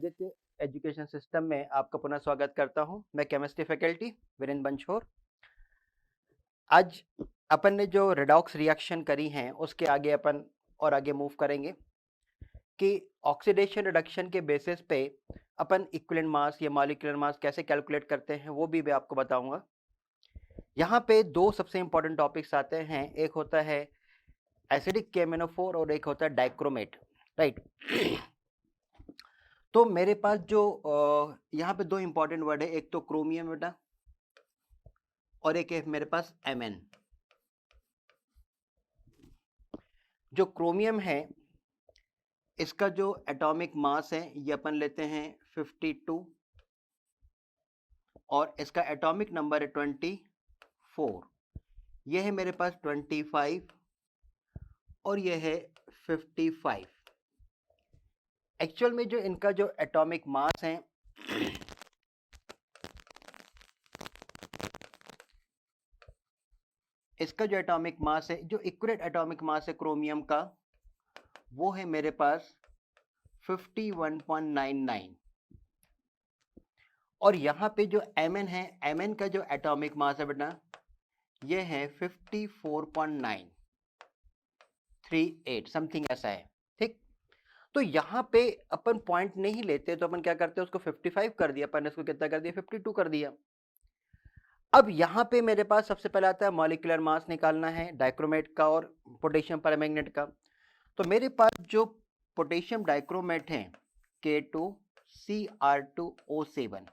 Aditya education system में आपका पुनः स्वागत करता हूं। मैं केमिस्ट्री फैकल्टी वीरेंद्र बंछोर। आज अपन ने जो रेडॉक्स रिएक्शन करी हैं उसके आगे अपन और आगे मूव करेंगे कि ऑक्सीडेशन रिडक्शन के बेसिस पे अपन इक्विवेलेंट मास या मॉलिक्यूलर मास कैसे कैलकुलेट करते हैं वो भी मैं आपको बताऊंगा। यहाँ पे दो सबसे इंपॉर्टेंट टॉपिक्स आते हैं, एक होता है एसिडिक केमिनोफोर और एक होता है डाइक्रोमेट, राइट। तो मेरे पास जो यहाँ पे दो इंपॉर्टेंट वर्ड है, एक तो क्रोमियम बेटा और एक है मेरे पास Mn। जो क्रोमियम है इसका जो एटॉमिक मास है ये अपन लेते हैं 52 और इसका एटॉमिक नंबर है 24। ये है मेरे पास 25 और ये है 55। एक्चुअल में जो इनका जो एटॉमिक मास है इसका जो एटॉमिक मास है, जो इक्विवेलेंट एटॉमिक मास है क्रोमियम का, वो है मेरे पास 51.99 और यहाँ पे जो Mn है, Mn का जो एटॉमिक मास है बेटा ये है 54.938 समथिंग ऐसा है, ठीक। तो यहाँ पे अपन पॉइंट नहीं लेते तो अपन क्या करते हैं, उसको 55 कर दिया, अपन इसको कितना कर दिया, 52 कर दिया। अब यहाँ पे मेरे पास सबसे पहले आता है मॉलिक्यूलर मास निकालना है डाइक्रोमेट का और पोटेशियम परमैंगनेट का। तो मेरे पास जो पोटेशियम डाइक्रोमेट है K2Cr2O7,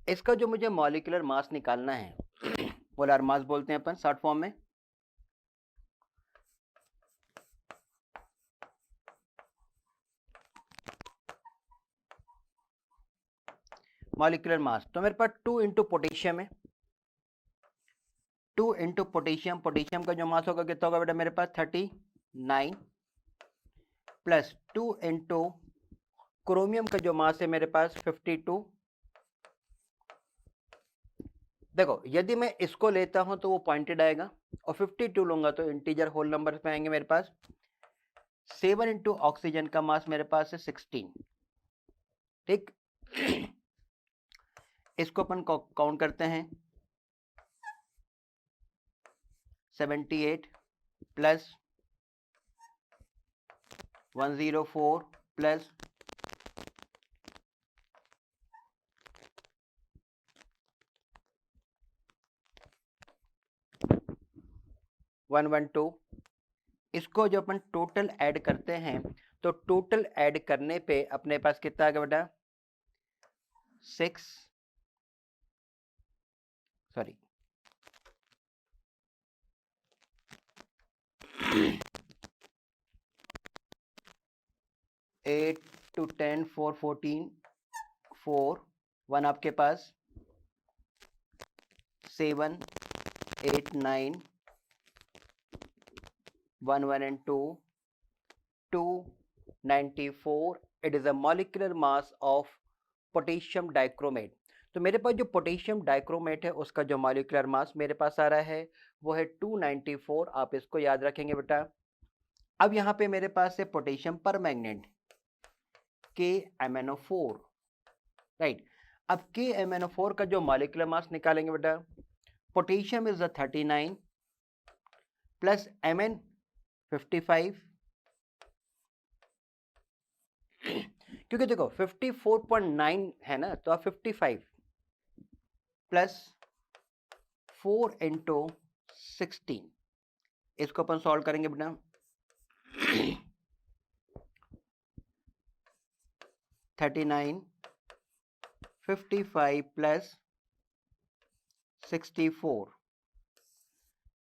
इसका जो मुझे मॉलिक्यूलर मास निकालना है, मोलार मास बोलते हैं अपन शॉर्ट फॉर्म में, मॉलिक्यूलर मास। तो मेरे पास 2 इंटू पोटेशियम है, 2 इंटू पोटेशियम, पोटेशियम का जो मास होगा कितना होगा बेटा मेरे पास 39 प्लस 2 इंटू क्रोमियम का जो मास है मेरे पास 52। देखो यदि मैं इसको लेता हूं तो वो पॉइंटेड आएगा और 52 लूंगा तो इंटीजर होल नंबर में आएंगे मेरे पास। 7 इंटू ऑक्सीजन का मास मेरे पास है 16, ठीक। इसको अपन काउंट करते हैं, 78 प्लस 104 प्लस 112। इसको जो अपन टोटल ऐड करते हैं तो टोटल ऐड करने पे अपने पास कितना आ गया बेटा 8 to 10 4 14 4 1 आपके पास 7 8 9 1 1 and 2 294। It is a molecular mass of potassium dichromate. तो मेरे पास जो पोटेशियम डाइक्रोमेट है उसका जो मॉलिक्यूलर मास मेरे पास आ रहा है वो है 294। आप इसको याद रखेंगे बेटा। अब यहाँ पे मेरे पास है पोटेशियम परमैंगनेट KMnO4, राइट। अब KMnO4 का जो मॉलिक्यूलर मास निकालेंगे बेटा, पोटेशियम इज 39 प्लस Mn 55, क्योंकि देखो 54.9 है ना, तो आप 55 प्लस 4 इंटू 16, इसको अपन सॉल्व करेंगे बेटा। 39 55 प्लस 64,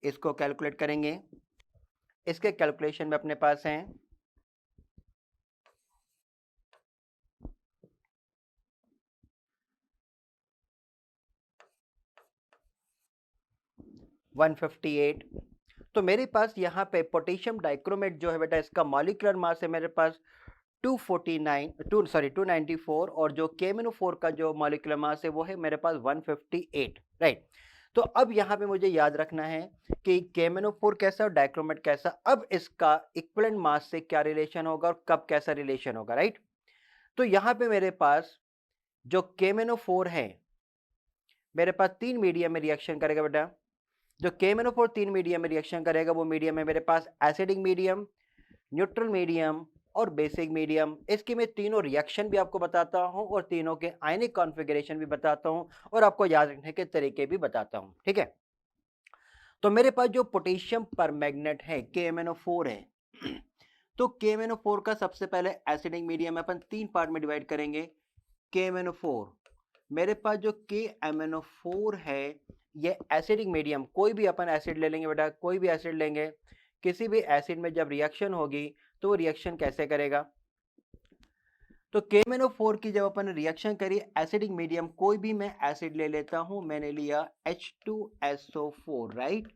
इसको कैलकुलेट करेंगे। इसके कैलकुलेशन में अपने पास हैं 158। तो मेरे पास यहाँ पे पोटेशियम डाइक्रोमेट जो है बेटा इसका मॉलिक्यूलर मास है मेरे पास 294 और जो KMnO4 का जो मॉलिक्यूलर मास है वो है मेरे पास 158, राइट। तो अब यहाँ पे मुझे याद रखना है कि KMnO4 कैसा और डाइक्रोमेट कैसा। अब इसका इक्विवेलेंट मास से क्या रिलेशन होगा और कब कैसा रिलेशन होगा, राइट। तो यहाँ पे मेरे पास जो KMnO4 है, मेरे पास 3 मीडियम में रिएक्शन करेगा बेटा। जो KMnO4 3 मीडियम में रिएक्शन करेगा वो मीडियम है मेरे पास एसिडिक मीडियम, न्यूट्रल मीडियम और बेसिक मीडियम। इसकी मैं तीनों रिएक्शन भी आपको बताता हूं और तीनों के आयनिक कॉन्फ़िगरेशन भी बताता हूं और आपको याद रखने के तरीके भी बताता हूं, ठीक है। तो मेरे पास जो पोटेशियम परमैंगनेट है KMnO4 है तो KMnO4 का सबसे पहले एसिडिक मीडियम अपन 3 पार्ट में डिवाइड करेंगे। KMnO4, मेरे पास जो KMnO4 है ये एसिडिक मीडियम, कोई भी अपन एसिड ले लेंगे बेटा, कोई भी एसिड लेंगे, किसी भी एसिड में जब रिएक्शन होगी तो वो रिएक्शन कैसे करेगा। तो KMnO4 की जब अपन रिएक्शन करी एसिडिक मीडियम, कोई भी मैं एसिड ले लेता हूं, मैंने लिया H2SO4, राइट।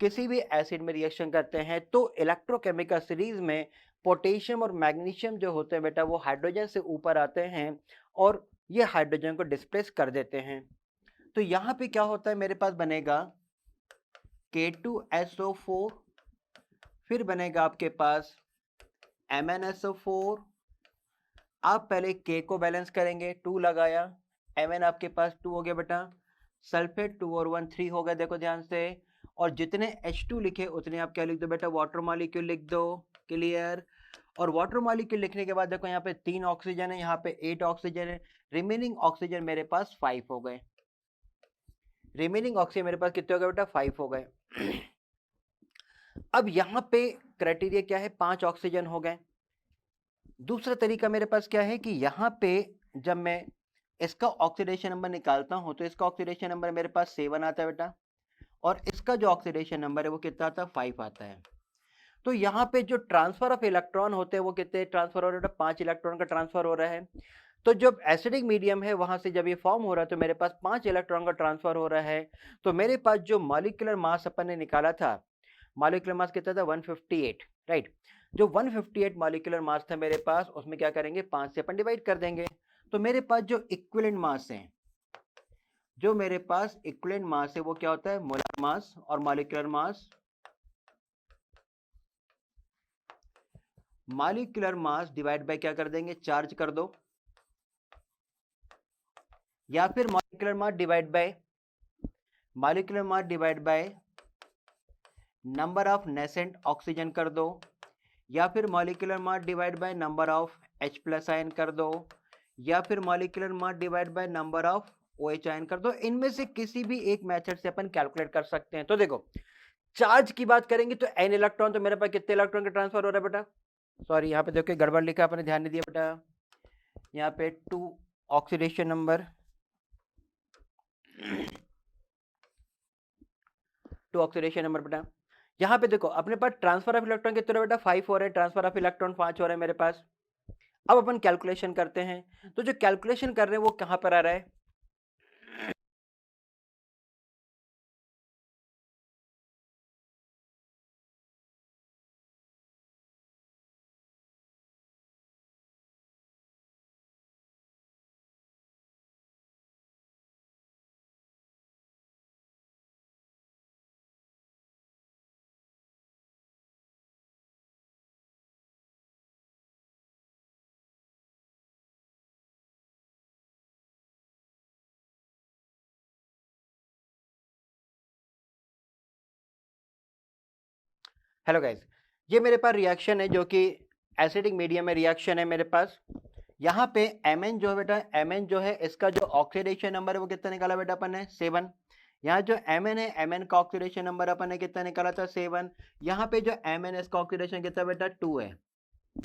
किसी भी एसिड में रिएक्शन करते हैं तो इलेक्ट्रोकेमिकल सीरीज में पोटेशियम और मैग्नीशियम जो होते हैं बेटा वो हाइड्रोजन से ऊपर आते हैं और ये हाइड्रोजन को डिस्प्लेस कर देते हैं। तो यहाँ पे क्या होता है, मेरे पास बनेगा K2SO4, फिर बनेगा आपके पास MnSO4। आप पहले K को बैलेंस करेंगे, 2 लगाया, Mn आपके पास 2 हो गया बेटा, सल्फेट 2 और 1 3 हो गया, देखो ध्यान से। और जितने H2 लिखे उतने आप क्या लिख दो बेटा, वाटर मॉलिक्यूल लिख दो, क्लियर। और वाटर मॉलिक्यूल लिखने के बाद देखो यहाँ पे 3 ऑक्सीजन है, यहाँ पे 8 ऑक्सीजन है, रिमेनिंग ऑक्सीजन मेरे पास 5 हो गए। रिमेनिंग ऑक्सीजन मेरे पास कितने हो गए बेटा, 5 हो गए। अब यहाँ पे क्राइटेरिया क्या है, 5 ऑक्सीजन हो गए। दूसरा तरीका मेरे पास क्या है कि यहाँ पे जब मैं इसका ऑक्सीडेशन नंबर निकालता हूँ तो इसका ऑक्सीडेशन नंबर मेरे पास 7 आता है बेटा, और इसका जो ऑक्सीडेशन नंबर है वो कितना आता है, 5 आता है। तो यहाँ पे जो ट्रांसफर ऑफ इलेक्ट्रॉन होते हैं वो कितने ट्रांसफर हो रहे हैं, 5 इलेक्ट्रॉन का ट्रांसफर हो रहा है। तो जब एसिडिक मीडियम है वहां से जब ये फॉर्म हो रहा है तो मेरे पास 5 इलेक्ट्रॉन का ट्रांसफर हो रहा है। तो मेरे पास जो मॉलिक्यूलर मास अपन ने निकाला था, मॉलिक्यूलर मास कितना था, 158, राइट। जो 158 मॉलिक्यूलर मास था मेरे पास, उसमें क्या करेंगे, 5 से अपन डिवाइड कर देंगे। तो मेरे पास जो इक्विवेलेंट मास है, जो मेरे पास इक्विवेलेंट मास है वो क्या होता है, मोलर मास और molecular mass. Molecular mass divide bye क्या कर देंगे, चार्ज कर दो, या फिर molecular mass divide by number of nascent oxygen कर दो, या फिर molecular mass divide by number of H+ ion कर दो, या फिर molecular mass divide by number of OH ion कर दो। इनमें से किसी भी एक मेथड से अपन कैलकुलेट कर सकते हैं। तो देखो चार्ज की बात करेंगे तो n इलेक्ट्रॉन, तो मेरे पास कितने इलेक्ट्रॉन का ट्रांसफर हो रहा है बेटा, सॉरी यहाँ पे देखो गड़बड़ लिखा, अपने ध्यान नहीं दिया बेटा, यहाँ पे 2 ऑक्सीडेशन नंबर, 2 ऑक्सीडेशन नंबर बेटा। यहाँ पे देखो अपने पास ट्रांसफर ऑफ इलेक्ट्रॉन कितने बेटा, 5 हो रहे हैं, ट्रांसफर ऑफ इलेक्ट्रॉन 5 हो रहे हैं मेरे पास। अब अपन कैलकुलेशन करते हैं, तो जो कैलकुलेशन कर रहे हैं वो कहां पर आ रहा है, हेलो गाइस, ये मेरे पास रिएक्शन है जो कि एसिडिक मीडियम में रिएक्शन है मेरे पास। यहाँ पे Mn जो है बेटा, Mn जो है इसका जो ऑक्सीडेशन नंबर है वो कितना निकाला बेटा अपन ने, 7। यहाँ जो Mn है, Mn का ऑक्सीडेशन नंबर अपन ने कितना निकाला था, 7। यहाँ पे जो Mn का ऑक्सीडेशन कितना बेटा, 2 है,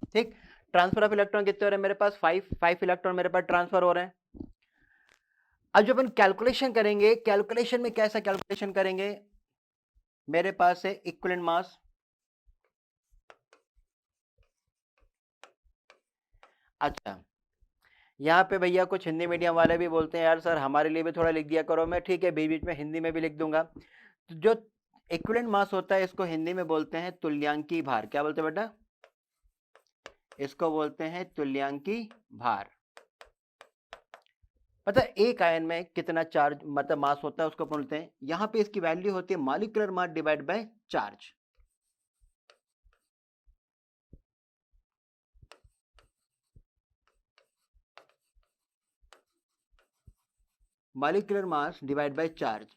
ठीक। ट्रांसफर ऑफ इलेक्ट्रॉन कितने हो रहे हैं मेरे पास, 5 इलेक्ट्रॉन मेरे पास ट्रांसफर हो रहे हैं। अब जब अपन कैलकुलेशन करेंगे, कैलकुलेशन में कैसा कैलकुलेशन करेंगे, मेरे पास है इक्विवेलेंट मास। अच्छा, यहाँ पे भैया कुछ हिंदी मीडियम वाले भी बोलते हैं यार सर हमारे लिए भी थोड़ा लिख दिया करो, मैं ठीक है बीच बीच में हिंदी में भी लिख दूंगा। तो जो इक्विवेलेंट मास होता है इसको हिंदी में बोलते हैं तुल्यांकी भार। क्या बोलते हैं बेटा, इसको बोलते हैं तुल्यांकी भार। पता है एक आयन में कितना चार्ज मतलब मास होता है उसको बोलते हैं, यहाँ पे इसकी वैल्यू होती है molecular mass divide by charge. Molecular mass divide by charge.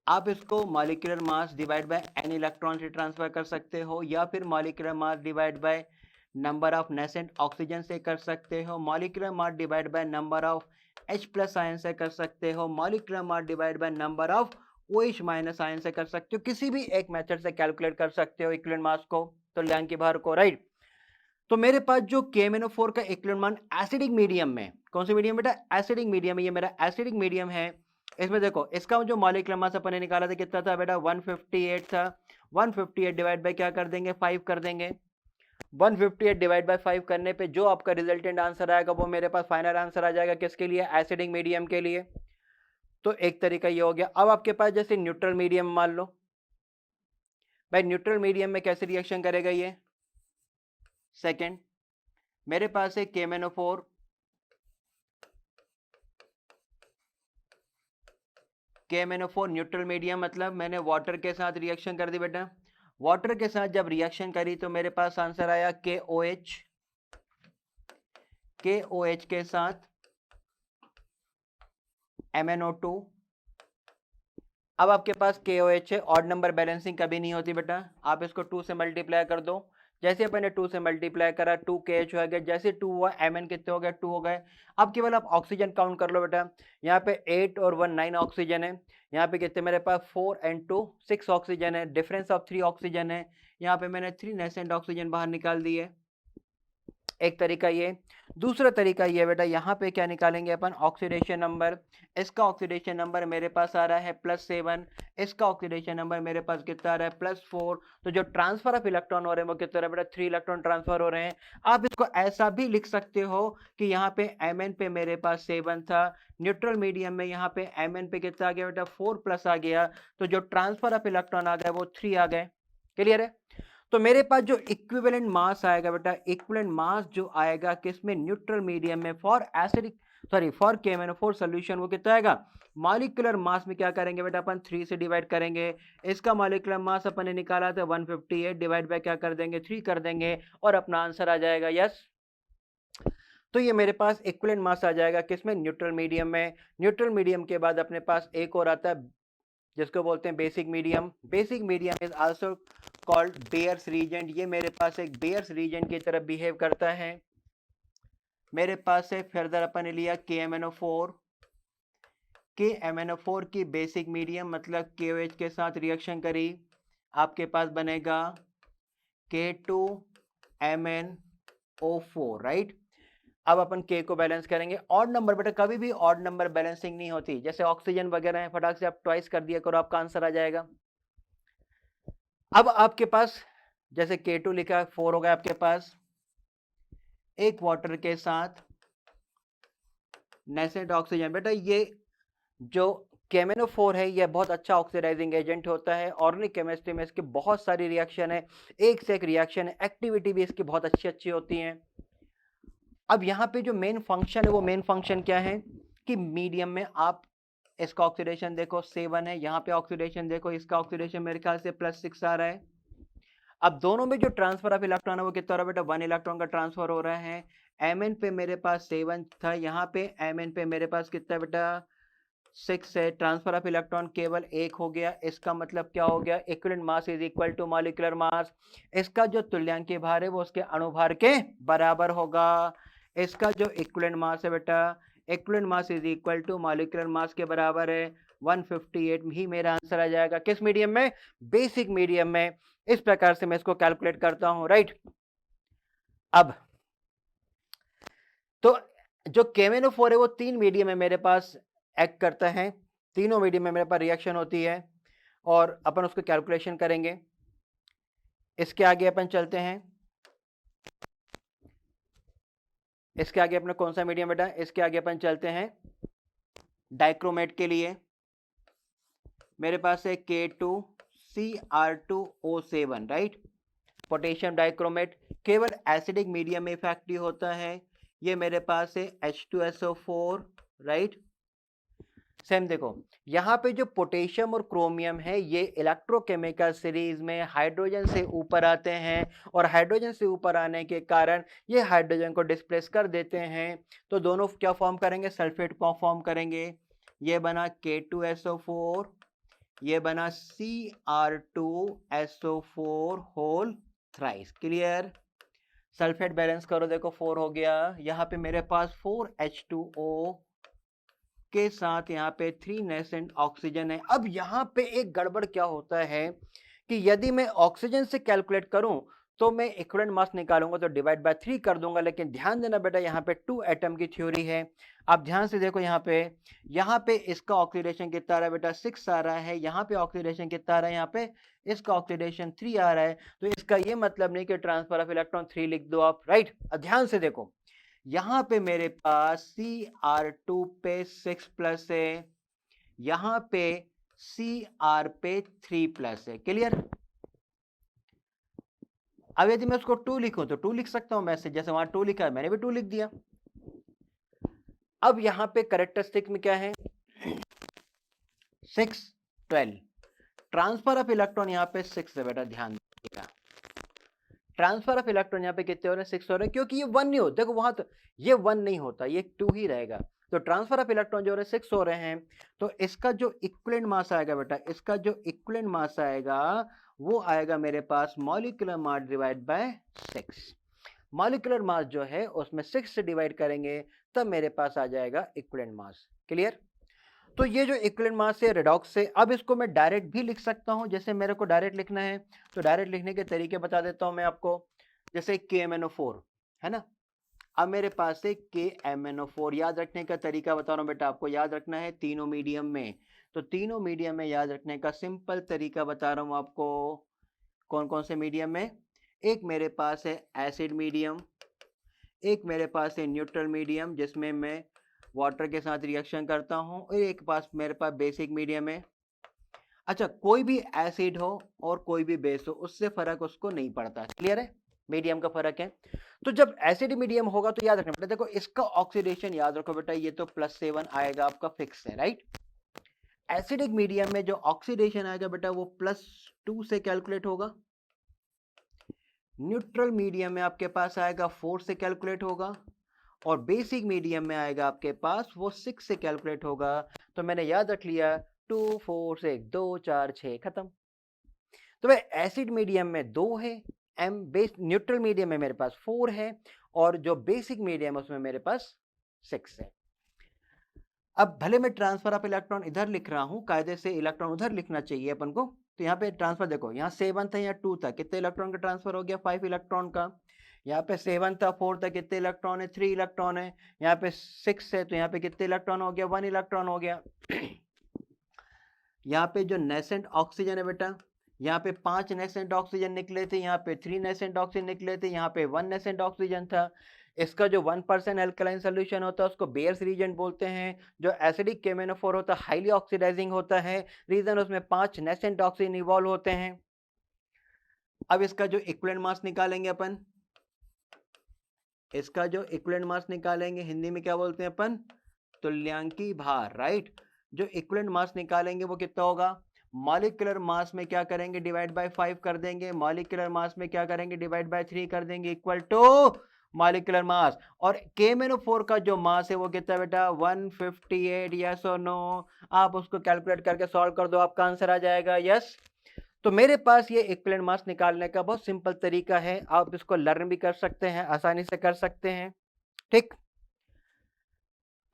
आप इसको molecular mass divide bye an electron से ट्रांसफर कर सकते हो, या फिर molecular mass divide by number of nascent oxygen से कर सकते हो, molecular mass divide by number of H+ ion से कर सकते हो, molecular mass divide by number of OH- ion से कर सकते हो। किसी भी एक मेथड से कैलकुलेट कर सकते हो इक्विवेलेंट मास को, तुल्यांक भार को, राइट। तो मेरे पास जो KMnO4 का इक्विवेलेंट मान एसिडिक मीडियम में, कौन से मीडियम बेटा, एसिडिक मीडियम में, ये मेरा एसिडिक मीडियम है। इसमें देखो इसका जो मॉलिक्यूलर मास अपन ने निकाला था कितना था बेटा, 158 था। 158 डिवाइड बाय क्या कर देंगे, 5 कर देंगे। 158 डिवाइड बाय 5 करने पे जो आपका रिजल्टेंट आंसर आएगा वो मेरे पास फाइनल आंसर आ जाएगा, किसके लिए, एसिडिक मीडियम के लिए। तो एक तरीका ये हो गया। अब आपके पास जैसे न्यूट्रल मीडियम मान लो, भाई न्यूट्रल मीडियम में कैसे रिएक्शन करेगा ये। सेकंड, मेरे पास है KMnO4, KMnO4 न्यूट्रल मीडियम, मतलब मैंने वाटर के साथ रिएक्शन कर दी बेटा। वाटर के साथ जब रिएक्शन करी तो मेरे पास आंसर आया KOH। KOH के साथ MnO2। अब आपके पास KOH है, ऑड नंबर बैलेंसिंग कभी नहीं होती बेटा, आप इसको 2 से मल्टीप्लाई कर दो। जैसे अपन ने 2 से मल्टीप्लाई करा 2 KH हो गया, जैसे 2 हुआ Mn कितने हो गए, 2 हो गए। अब केवल आप ऑक्सीजन काउंट कर लो बेटा, यहाँ पे 8 और 1 9 ऑक्सीजन है, यहाँ पे कितने मेरे पास 4 and 2 6 ऑक्सीजन है, डिफरेंस ऑफ 3 ऑक्सीजन है। यहाँ पे मैंने 3 नेसेंट ऑक्सीजन बाहर निकाल दिए, एक तरीका ये। दूसरा तरीका ये बेटा, यहाँ पे क्या निकालेंगे अपन, ऑक्सीडेशन नंबर। इसका ऑक्सीडेशन नंबर मेरे पास आ रहा है +7, इसका ऑक्सीडेशन नंबर मेरे पास कितना आ रहा है, +4। तो जो ट्रांसफर ऑफ इलेक्ट्रॉन हो रहे हैं वो कितना बेटा, 3 इलेक्ट्रॉन ट्रांसफर हो रहे हैं। आप इसको ऐसा भी लिख सकते हो कि यहाँ पे Mn पे मेरे पास 7 था, न्यूट्रल मीडियम में यहाँ पे Mn पे कितना आ गया बेटा, 4+ आ गया, तो जो ट्रांसफर ऑफ इलेक्ट्रॉन आ गए वो 3 आ गए। क्लियर है। तो मेरे पास जो इक्विवेलेंट मास आएगा बेटा, इक्विवेलेंट मास जो आएगा किसमें, न्यूट्रल मीडियम में, for acidic for KMnO4 solution, वो कितना आएगा, मॉलिक्यूलर मास में क्या करेंगे बेटा, अपन 3 से डिवाइड करेंगे। इसका मॉलिक्यूलर मास अपन ने निकाला था 158, डिवाइड बाय क्या कर देंगे, 3 कर देंगे, और अपना आंसर आ जाएगा यस। तो ये मेरे पास इक्विवेलेंट मास आ जाएगा किसमें, न्यूट्रल मीडियम में। न्यूट्रल मीडियम के बाद अपने पास एक और आता है जिसको बोलते हैं basic medium. Basic medium is also called Baeyer's reagent. ये मेरे पास एक बेयर्स रीजेंट की तरह बिहेव करता है। मेरे पास से फर्दर अपन ने लिया KMnO4। KMnO4 की बेसिक मीडियम मतलब KOH के साथ रिएक्शन करी, आपके पास बनेगा K2MnO4, राइट। अब अपन K को बैलेंस करेंगे। ऑड नंबर बेटा कभी भी ऑड नंबर बैलेंसिंग नहीं होती, जैसे ऑक्सीजन वगैरह है, फटाक से आप ट्वाइस कर दिया करो, आपका आंसर आ जाएगा। अब आपके पास जैसे K2 लिखा 4 हो गया आपके पास, एक वाटर के साथ नेसेंट ऑक्सीजन। बेटा ये जो KMnO4 है ये बहुत अच्छा ऑक्सीडाइजिंग एजेंट होता है। ऑर्गेनिक केमिस्ट्री में इसकी बहुत सारी रिएक्शन है, एक से एक रिएक्शन है, एक्टिविटी भी इसकी बहुत अच्छी अच्छी होती है। अब यहाँ पे जो मेन फंक्शन है वो मेन फंक्शन क्या है कि मीडियम में आप इसका ऑक्सीडेशन देखो 7 है, यहाँ पे ऑक्सीडेशन देखो, इसका ऑक्सीडेशन मेरे ख्याल से +6 आ रहा है। अब दोनों में जो ट्रांसफर ऑफ इलेक्ट्रॉन है वो कितना हो रहा है बेटा, 1 इलेक्ट्रॉन का ट्रांसफर हो रहा है। Mn पे मेरे पास 7 था, यहाँ पे Mn पे मेरे पास कितना बेटा 6 है, ट्रांसफर ऑफ इलेक्ट्रॉन केवल 1 हो गया। इसका मतलब क्या हो गया, equivalent mass is equal to molecular mass. इसका जो तुल्यांकीय भार है वो उसके अणुभार के बराबर होगा। इसका जो इक्विवेलेंट मास है बेटा, equivalent mass is equal to molecular mass के बराबर है। 158 ही मेरा आंसर आ जाएगा, किस मीडियम में, बेसिक मीडियम में। इस प्रकार से मैं इसको कैलकुलेट करता हूं, राइट। अब तो जो KMnO4 है वो 3 मीडियम में मेरे पास एक्ट करता है, तीनों मीडियम में मेरे पास रिएक्शन होती है, और अपन उसको कैलकुलेशन करेंगे। इसके आगे अपन चलते हैं, इसके आगे अपना कौन सा मीडियम बेटा, इसके आगे अपन चलते हैं डाइक्रोमेट के लिए। मेरे पास है K2Cr2O7, राइट, पोटेशियम डाइक्रोमेट, केवल एसिडिक मीडियम में इफेक्टिव होता है। ये मेरे पास है H2SO4, राइट। सेम देखो, यहाँ पे जो पोटेशियम और क्रोमियम है ये इलेक्ट्रोकेमिकल सीरीज में हाइड्रोजन से ऊपर आते हैं और हाइड्रोजन से ऊपर आने के कारण ये हाइड्रोजन को डिस्प्लेस कर देते हैं, तो दोनों क्या फॉर्म करेंगे, सल्फेट को फॉर्म करेंगे। ये बना K2SO4, ये बना Cr2SO4 whole thrice. Clear? Sulphate balance करो, देखो 4 हो गया। यहाँ पे मेरे पास 4H2O के साथ यहाँ पे 3 नेसेंट ऑक्सीजन है। अब यहाँ पे एक गड़बड़ क्या होता है कि यदि मैं ऑक्सीजन से कैलकुलेट करूं तो मैं इक्विवेलेंट मास निकालूंगा तो डिवाइड बाय 3 कर दूंगा, लेकिन ध्यान देना बेटा यहाँ पे 2 एटम की थ्योरी है। आप ध्यान से देखो, यहाँ पे इसका ऑक्सीडेशन कितना आ रहा है बेटा, 6 आ रहा है। यहाँ पे ऑक्सीडेशन कितना आ रहा है, यहाँ पे इसका ऑक्सीडेशन 3 आ रहा है। तो इसका ये मतलब नहीं कि ट्रांसफर ऑफ इलेक्ट्रॉन 3 लिख दो आप, राइट। अब ध्यान से देखो, यहां पे मेरे पास Cr2 पे 6 प्लस है, यहां पे Cr पे 3 प्लस है। क्लियर? अब यदि मैं उसको 2 लिखूं तो 2 लिख सकता हूं मैं से, जैसे वहां 2 लिखा है मैंने भी 2 लिख दिया। अब यहां पे कैरेक्टरिस्टिक में क्या है, 6 12। ट्रांसफर ऑफ इलेक्ट्रॉन यहां पे 6 है बेटा, ध्यान दीजिएगा। ट्रांसफर ऑफ इलेक्ट्रॉन यहाँ पे कितने हो रहे हैं, 6 हो रहे हैं, क्योंकि ये 1 नहीं होता। देखो वहां तो ये 1 नहीं होता, ये 2 ही रहेगा। तो ट्रांसफर ऑफ इलेक्ट्रॉन जो हो रहे हैं 6 हो रहे हैं, तो इसका जो इक्विवेलेंट मास आएगा बेटा, इसका जो इक्विवेलेंट मास आएगा वो आएगा मेरे पास molecular mass divide by 6। Molecular mass जो है उसमें 6 से डिवाइड करेंगे तब मेरे पास आ जाएगा इक्विवेलेंट मास। क्लियर? तो ये जो इक्विवेलेंट मास है रेडॉक्स से, अब इसको मैं डायरेक्ट भी लिख सकता हूं। जैसे मेरे को डायरेक्ट लिखना है तो डायरेक्ट लिखने के तरीके बता देता हूं मैं आपको। जैसे KMnO4 है ना, अब मेरे पास है KMnO4। याद रखने का तरीका बता रहा हूं बेटा, आपको याद रखना है तीनों मीडियम में। तो तीनों मीडियम में याद रखने का सिंपल तरीका बता रहा हूं आपको। कौन कौन से मीडियम में, एक मेरे पास है एसिड मीडियम, एक मेरे पास है न्यूट्रल मीडियम जिसमें मैं वाटर के साथ रिएक्शन करता हूं, और एक पास मेरे पास बेसिक मीडियम है। अच्छा, कोई भी एसिड हो और कोई भी बेस हो उससे फर्क उसको नहीं पड़ता। क्लियर है? मीडियम का फर्क है। तो जब एसिड मीडियम होगा तो याद रखना बेटा, देखो इसका ऑक्सीडेशन याद रखो बेटा, ये तो +7 आएगा आपका, फिक्स है, राइट। एसिडिक मीडियम में जो ऑक्सीडेशन आएगा बेटा वो +2 से कैलकुलेट होगा। न्यूट्रल मीडियम में आपके पास आएगा 4 से कैलकुलेट होगा, और बेसिक मीडियम में आएगा आपके पास वो 6 से कैलकुलेट होगा। तो मैंने याद रख लिया 2 4 6 2 4 6 खत्म। तो भाई एसिड मीडियम में 2 है, एम बेस न्यूट्रल मीडियम में मेरे पास 4 है, और जो बेसिक मीडियम है उसमें मेरे पास 6 है। अब भले मैं ट्रांसफर ऑफ इलेक्ट्रॉन इधर लिख रहा हूं, कायदे से इलेक्ट्रॉन उधर लिखना चाहिए अपन को। तो यहाँ पे ट्रांसफर देखो, यहाँ 7 था, यहाँ 2 था, कितने इलेक्ट्रॉन का ट्रांसफर हो गया, 5 इलेक्ट्रॉन का। यहाँ पे 7 था, 4 था, कितने इलेक्ट्रॉन है, 3 इलेक्ट्रॉन है। यहाँ पे 6 है तो यहाँ पे कितने इलेक्ट्रॉन हो गया, 1 इलेक्ट्रॉन हो गया। यहाँ पे जो नेसेंट ऑक्सीजन है बेटा, यहाँ पे 5 नेसेंट ऑक्सीजन निकले थे, यहाँ पे 3 नेसेंट ऑक्सीजन निकले थे, यहाँ पे 1 नेसेंट ऑक्सीजन था। इसका जो 1% एल्कलाइन सोल्यूशन होता है उसको बेयर्स रीजेंट बोलते हैं। जो एसिडिक KMnO4 होता है हाईली ऑक्सीडाइजिंग होता है, रीजन उसमें 5 नेसेंट ऑक्सीजन इवॉल्व होते हैं। अब इसका जो इक्विवेलेंट मास निकालेंगे अपन, इसका जो इक्विवेलेंट मास निकालेंगे हिंदी में क्या बोलते हैं अपन, तुल्यांकी भार, राइट। जो इक्विवेलेंट मास निकालेंगे वो कितना होगा, मॉलिक्यूलर मास में क्या करेंगे, डिवाइड बाय 5 कर देंगे, मॉलिक्यूलर मास में क्या करेंगे, डिवाइड बाय 3 कर देंगे, इक्वल टू मॉलिक्यूलर मास। और KMnO4 का जो मास है वो कितना बेटा, 158। यस और नो? आप उसको कैलकुलेट करके सॉल्व कर दो, आपका आंसर आ जाएगा यस। तो मेरे पास ये इक्विवेलेंट मास निकालने का बहुत सिंपल तरीका है, आप इसको लर्न भी कर सकते हैं, आसानी से कर सकते हैं, ठीक।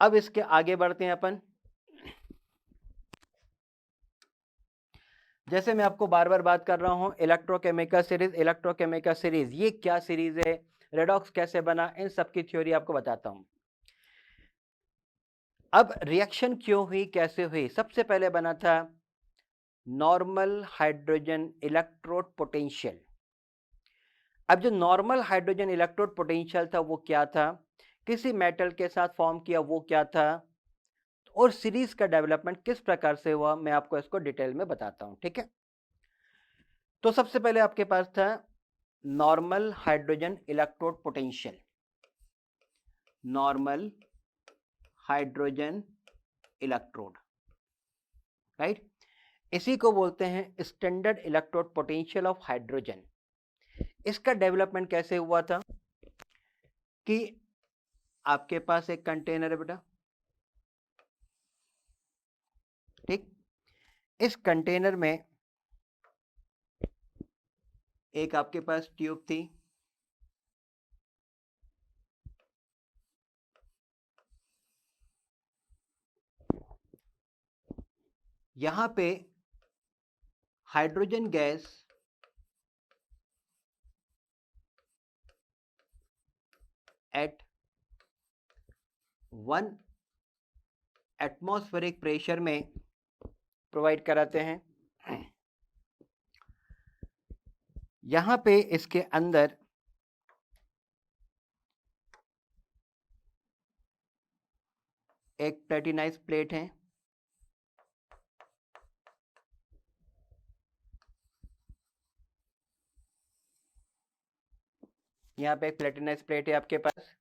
अब इसके आगे बढ़ते हैं अपन। जैसे मैं आपको बार बार बात कर रहा हूं, इलेक्ट्रोकेमिकल सीरीज, इलेक्ट्रोकेमिकल सीरीज ये क्या सीरीज है, रेडॉक्स कैसे बना, इन सब की थ्योरी आपको बताता हूं। अब रिएक्शन क्यों हुई, कैसे हुई, सबसे पहले बना था नॉर्मल हाइड्रोजन इलेक्ट्रोड पोटेंशियल। अब जो नॉर्मल हाइड्रोजन इलेक्ट्रोड पोटेंशियल था वो क्या था, किसी मेटल के साथ फॉर्म किया वो क्या था, और सीरीज का डेवलपमेंट किस प्रकार से हुआ, मैं आपको इसको डिटेल में बताता हूं, ठीक है। तो सबसे पहले आपके पास था normal hydrogen electrode potential, normal hydrogen electrode. Right. इसी को बोलते हैं standard electrode potential of hydrogen. इसका डेवलपमेंट कैसे हुआ था कि आपके पास एक कंटेनर है बेटा, ठीक। इस कंटेनर में एक आपके पास ट्यूब थी, यहां पे hydrogen gas at 1 atmospheric pressure में प्रोवाइड कराते हैं। यहां पे इसके अंदर एक प्लेटिनाइज प्लेट है, यहाँ पे एक प्लेटिनाइज प्लेट है आपके पास।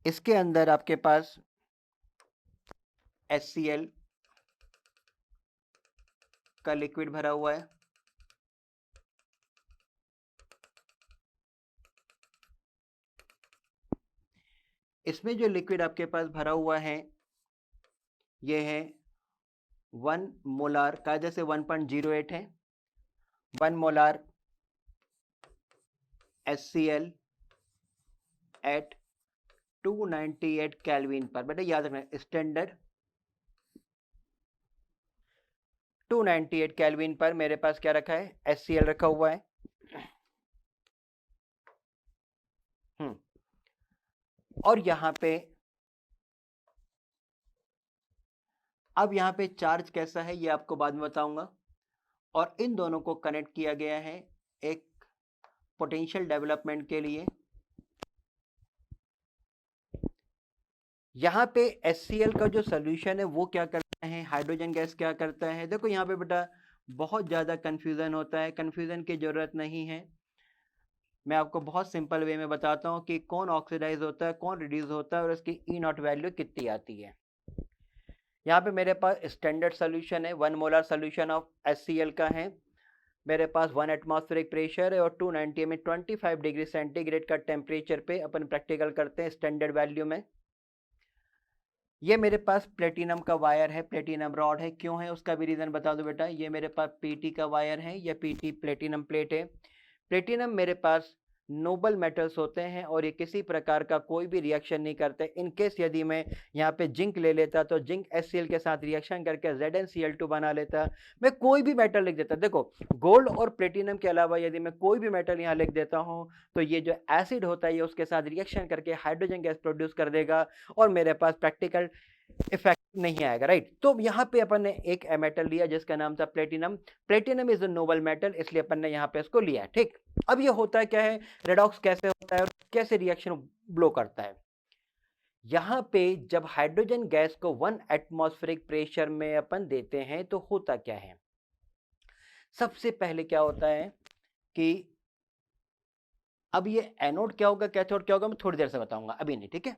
इसके अंदर आपके पास HCl का लिक्विड भरा हुआ है। इसमें जो लिक्विड आपके पास भरा हुआ है ये है 1 मोलार का, जैसे 1.08 है, 1 मोलार HCl एट 298 केल्विन पर। बेटा याद रखना स्टैंडर्ड 298 केल्विन पर मेरे पास क्या रखा है, HCl रखा हुआ है। और यहां पे अब यहां पे चार्ज कैसा है ये आपको बाद में बताऊंगा। और इन दोनों को कनेक्ट किया गया है एक पोटेंशियल डेवलपमेंट के लिए। यहाँ पे HCl का जो सोल्यूशन है वो क्या करता है, हाइड्रोजन गैस क्या करता है। देखो यहाँ पे बेटा बहुत ज़्यादा कन्फ्यूज़न होता है, कन्फ्यूज़न की ज़रूरत नहीं है। मैं आपको बहुत सिंपल वे में बताता हूँ कि कौन ऑक्सीडाइज होता है, कौन रिड्यूस होता है और उसकी E0 वैल्यू कितनी आती है। यहाँ पे मेरे पास स्टैंडर्ड सोल्यूशन है, 1 मोलर सोल्यूशन ऑफ HCl का है, मेरे पास 1 एटमॉस्फेरिक प्रेशर है और 290 में 25 डिग्री सेंटीग्रेड का टेम्परेचर पे अपन प्रैक्टिकल करते हैं स्टैंडर्ड वैल्यू में। ये मेरे पास प्लेटिनम का वायर है, प्लेटिनम रॉड है। क्यों है उसका भी रीज़न बता दो बेटा। ये मेरे पास पीटी का वायर है, ये पीटी प्लेटिनम प्लेट है। प्लेटिनम मेरे पास नोबल मेटल्स होते हैं और ये किसी प्रकार का कोई भी रिएक्शन नहीं करते। इनकेस यदि मैं यहाँ पे जिंक ले लेता तो जिंक HCl के साथ रिएक्शन करके ZnCl2 बना लेता। मैं कोई भी मेटल लिख देता, देखो गोल्ड और प्लेटिनम के अलावा यदि मैं कोई भी मेटल यहाँ लिख देता हूँ तो ये जो एसिड होता है ये उसके साथ रिएक्शन करके हाइड्रोजन गैस प्रोड्यूस कर देगा और मेरे पास प्रैक्टिकल इफेक्ट नहीं आएगा, राइट। तो यहाँ पे अपन ने एक मेटल लिया जिसका नाम था platinum. Platinum is a Nobel metal, इसलिए अपन ने यहाँ पे इसको लिया, ठीक। अब ये होता है क्या है, रेडॉक्स कैसे होता है और कैसे रिएक्शन ब्लो करता है। यहाँ पे जब हाइड्रोजन गैस को 1 एटमॉस्फेरिक प्रेशर में अपन देते हैं तो होता क्या है, सबसे पहले क्या होता है कि अब ये एनोड क्या होगा, कैथोड क्या होगा, मैं थोड़ी देर से बताऊंगा, अभी नहीं, ठीक है।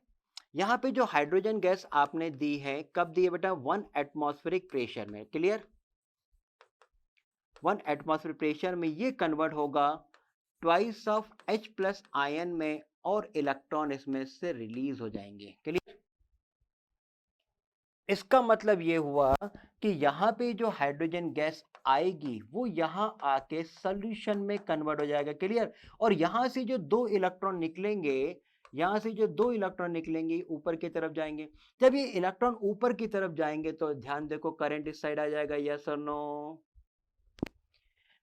यहाँ पे जो हाइड्रोजन गैस आपने दी है कब दी है बेटा, 1 एटमॉस्फेरिक प्रेशर में, क्लियर। 1 एटमॉस्फेरिक प्रेशर में ये कन्वर्ट होगा ट्वाइस ऑफ H+ आयन में और इलेक्ट्रॉन इसमें से रिलीज हो जाएंगे, क्लियर। इसका मतलब ये हुआ कि यहाँ पे जो हाइड्रोजन गैस आएगी वो यहाँ आके सॉल्यूशन में कन्वर्ट हो जाएगा, क्लियर। और यहाँ से जो 2 इलेक्ट्रॉन निकलेंगे, यहाँ से जो 2 इलेक्ट्रॉन निकलेंगे ऊपर की तरफ जाएंगे। जब ये इलेक्ट्रॉन ऊपर की तरफ जाएंगे तो ध्यान देखो करंट इस साइड आ जाएगा, यस और नो।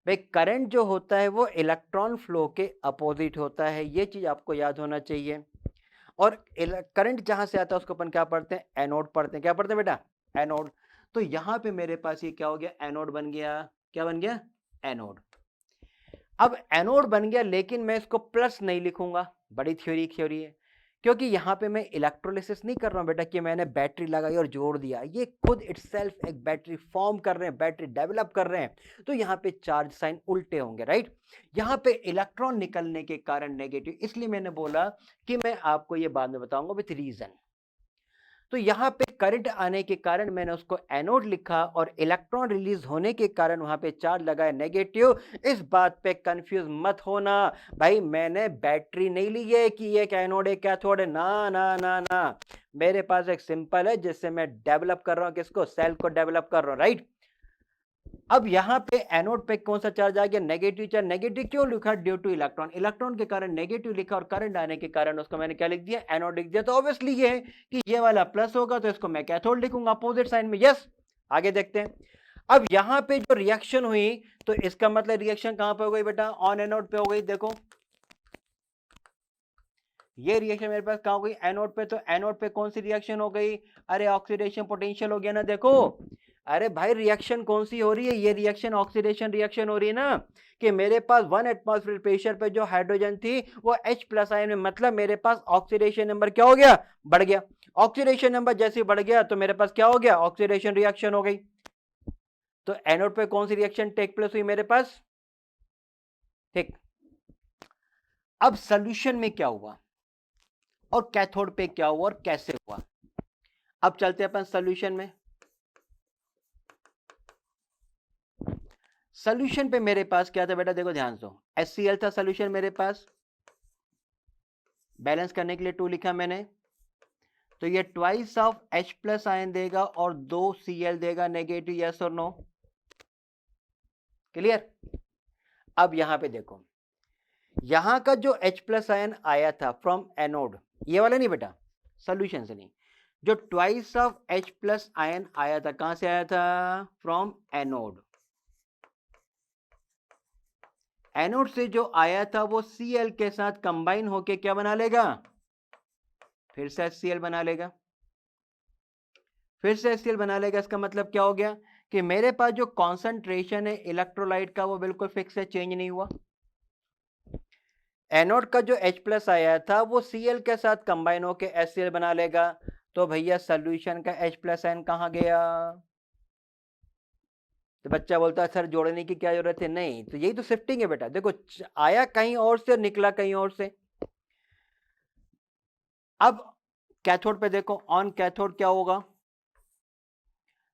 भाई करंट जो होता है वो इलेक्ट्रॉन फ्लो के अपोजिट होता है, ये चीज आपको याद होना चाहिए। और करंट जहां से आता है उसको अपन क्या पढ़ते हैं, एनोड पढ़ते हैं। क्या पढ़ते हैं बेटा, एनोड। तो यहां पे मेरे पास ये क्या हो गया, एनोड बन गया। क्या बन गया, एनोड। अब एनोड बन गया लेकिन मैं इसको प्लस नहीं लिखूंगा, बड़ी थ्योरी है, क्योंकि यहां पे मैं इलेक्ट्रोलिसिस नहीं कर रहा हूं बेटा कि मैंने बैटरी लगाई और जोड़ दिया। ये खुद इटसेल्फ एक बैटरी फॉर्म कर रहे हैं, बैटरी डेवलप कर रहे हैं, तो यहाँ पे चार्ज साइन उल्टे होंगे, राइट। यहाँ पे इलेक्ट्रॉन निकलने के कारण नेगेटिव, इसलिए मैंने बोला कि मैं आपको ये बाद में बताऊंगा विथ रीजन। तो यहाँ पे करंट आने के कारण मैंने उसको एनोड लिखा और इलेक्ट्रॉन रिलीज होने के कारण वहां पे चार्ज लगा है नेगेटिव। इस बात पे कंफ्यूज मत होना भाई, मैंने बैटरी नहीं ली है कि ये एनोड है कैथोड है, ना ना ना ना। मेरे पास एक सिंपल है जिससे मैं डेवलप कर रहा हूं, किसको, सेल को डेवलप कर रहा हूं, राइट। अब यहाँ पे एनोड पे कौन सा चार्ज आ गया, नेगेटिव चार्ज। नेगेटिव क्यों लिखा, ड्यू टू इलेक्ट्रॉन, इलेक्ट्रॉन के कारण नेगेटिव लिखा और करंट आने के कारण उसको मैंने क्या लिख दिया, एनोड लिख दिया। तो ऑब्वियसली ये है कि ये वाला प्लस होगा तो इसको मैं कैथोड लिखूंगा अपोजिट साइड में। यस, आगे देखते हैं। अब यहाँ पे जो रिएक्शन हुई तो इसका मतलब रिएक्शन कहां पे हो गई बेटा, ऑन एनोड पे हो गई। देखो ये रिएक्शन मेरे पास कहां हो गई, एनोड पे। तो एनोड पे कौन सी रिएक्शन हो गई, अरे ऑक्सीडेशन पोटेंशियल हो गया ना। देखो अरे भाई रिएक्शन कौन सी हो रही है, ये रिएक्शन ऑक्सीडेशन रिएक्शन हो रही है ना, कि मेरे पास 1 एटमॉस्फेयर प्रेशर पे जो हाइड्रोजन थी वो H प्लस आयन में, मतलब मेरे पास ऑक्सीडेशन नंबर क्या हो गया, बढ़ गया। ऑक्सीडेशन नंबर जैसे बढ़ गया तो मेरे पास क्या हो गया, ऑक्सीडेशन रिएक्शन हो गई। तो एनोड पे कौन सी रिएक्शन टेक प्लेस हुई मेरे पास, ठीक। अब सोल्यूशन में क्या हुआ और कैथोड पे क्या हुआ और कैसे हुआ, अब चलते हैं अपन सोल्यूशन में। सोल्यूशन पे मेरे पास क्या था बेटा, देखो ध्यान से, HCl था सोल्यूशन मेरे पास, बैलेंस करने के लिए 2 लिखा मैंने। तो ये twice of H plus ion देगा और 2 Cl देगा नेगेटिव, यस और नो, क्लियर। अब यहां पे देखो, यहां का जो H प्लस आयन आया था फ्रॉम एनोड, ये वाला नहीं बेटा, सोल्यूशन से नहीं, जो twice of H plus ion आया था कहां से आया था, फ्रॉम एनोड। एनोड से जो आया था वो Cl के साथ कंबाइन होके क्या बना लेगा, फिर से HCl बना लेगा, फिर से HCl बना लेगा। इसका मतलब क्या हो गया कि मेरे पास जो कॉन्सेंट्रेशन है इलेक्ट्रोलाइट का वो बिल्कुल फिक्स है, चेंज नहीं हुआ। एनोड का जो H प्लस आया था वो Cl के साथ कंबाइन होके HCl बना लेगा। तो भैया सोल्यूशन का H प्लस आयन कहां गया, तो बच्चा बोलता है सर जोड़ने की क्या जरूरत है, नहीं, तो यही तो शिफ्टिंग है बेटा। देखो आया कहीं और से, निकला कहीं और से। अब कैथोड पे देखो, ऑन कैथोड क्या होगा,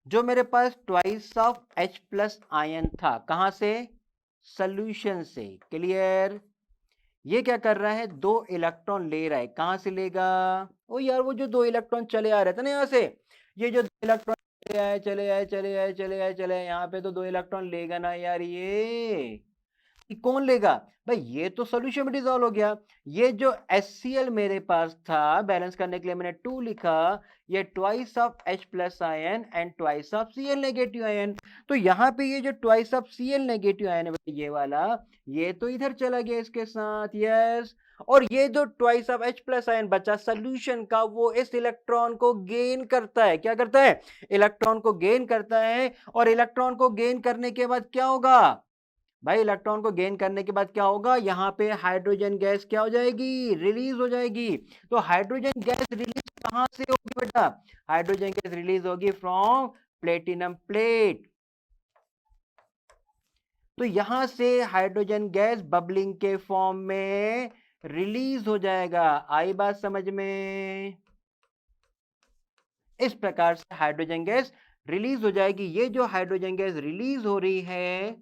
जो मेरे पास twice of H plus ion था कहां से, सोल्यूशन से, क्लियर। ये क्या कर रहा है, 2 इलेक्ट्रॉन ले रहा है, कहां से लेगा, ओ यार वो जो 2 इलेक्ट्रॉन चले आ रहे थे ना यहां से, ये जो 2 इलेक्ट्रॉन चले आए चले आए चले आए चले आए चले आए, यहाँ पे तो 2 इलेक्ट्रॉन लेगा ना यार, ये कौन लेगा भाई, ये तो सोल्यूशन में डिसॉल्व हो गया। ये जो HCl मेरे पास था बैलेंस करने के लिए मैंने 2 लिखा, ये twice of H plus ion and twice of Cl negative ion. तो यहाँ पे ये जो twice of Cl negative ion है ये वाला, ये तो इधर चला गया इसके साथ, यस। और ये जो twice of H plus ion बचा सोल्यूशन का, वो इस इलेक्ट्रॉन को गेन करता है, क्या करता है, इलेक्ट्रॉन को गेन करता है। और इलेक्ट्रॉन को गेन करने के बाद क्या होगा भाई, इलेक्ट्रॉन को गेन करने के बाद क्या होगा, यहाँ पे हाइड्रोजन गैस क्या हो जाएगी, रिलीज हो जाएगी। तो हाइड्रोजन गैस रिलीज कहां से होगी बेटा, हाइड्रोजन गैस रिलीज होगी फ्रॉम प्लेटिनम प्लेट। तो यहां से हाइड्रोजन गैस बबलिंग के फॉर्म में रिलीज हो जाएगा, आई बात समझ में। इस प्रकार से हाइड्रोजन गैस रिलीज हो जाएगी। ये जो हाइड्रोजन गैस रिलीज हो रही है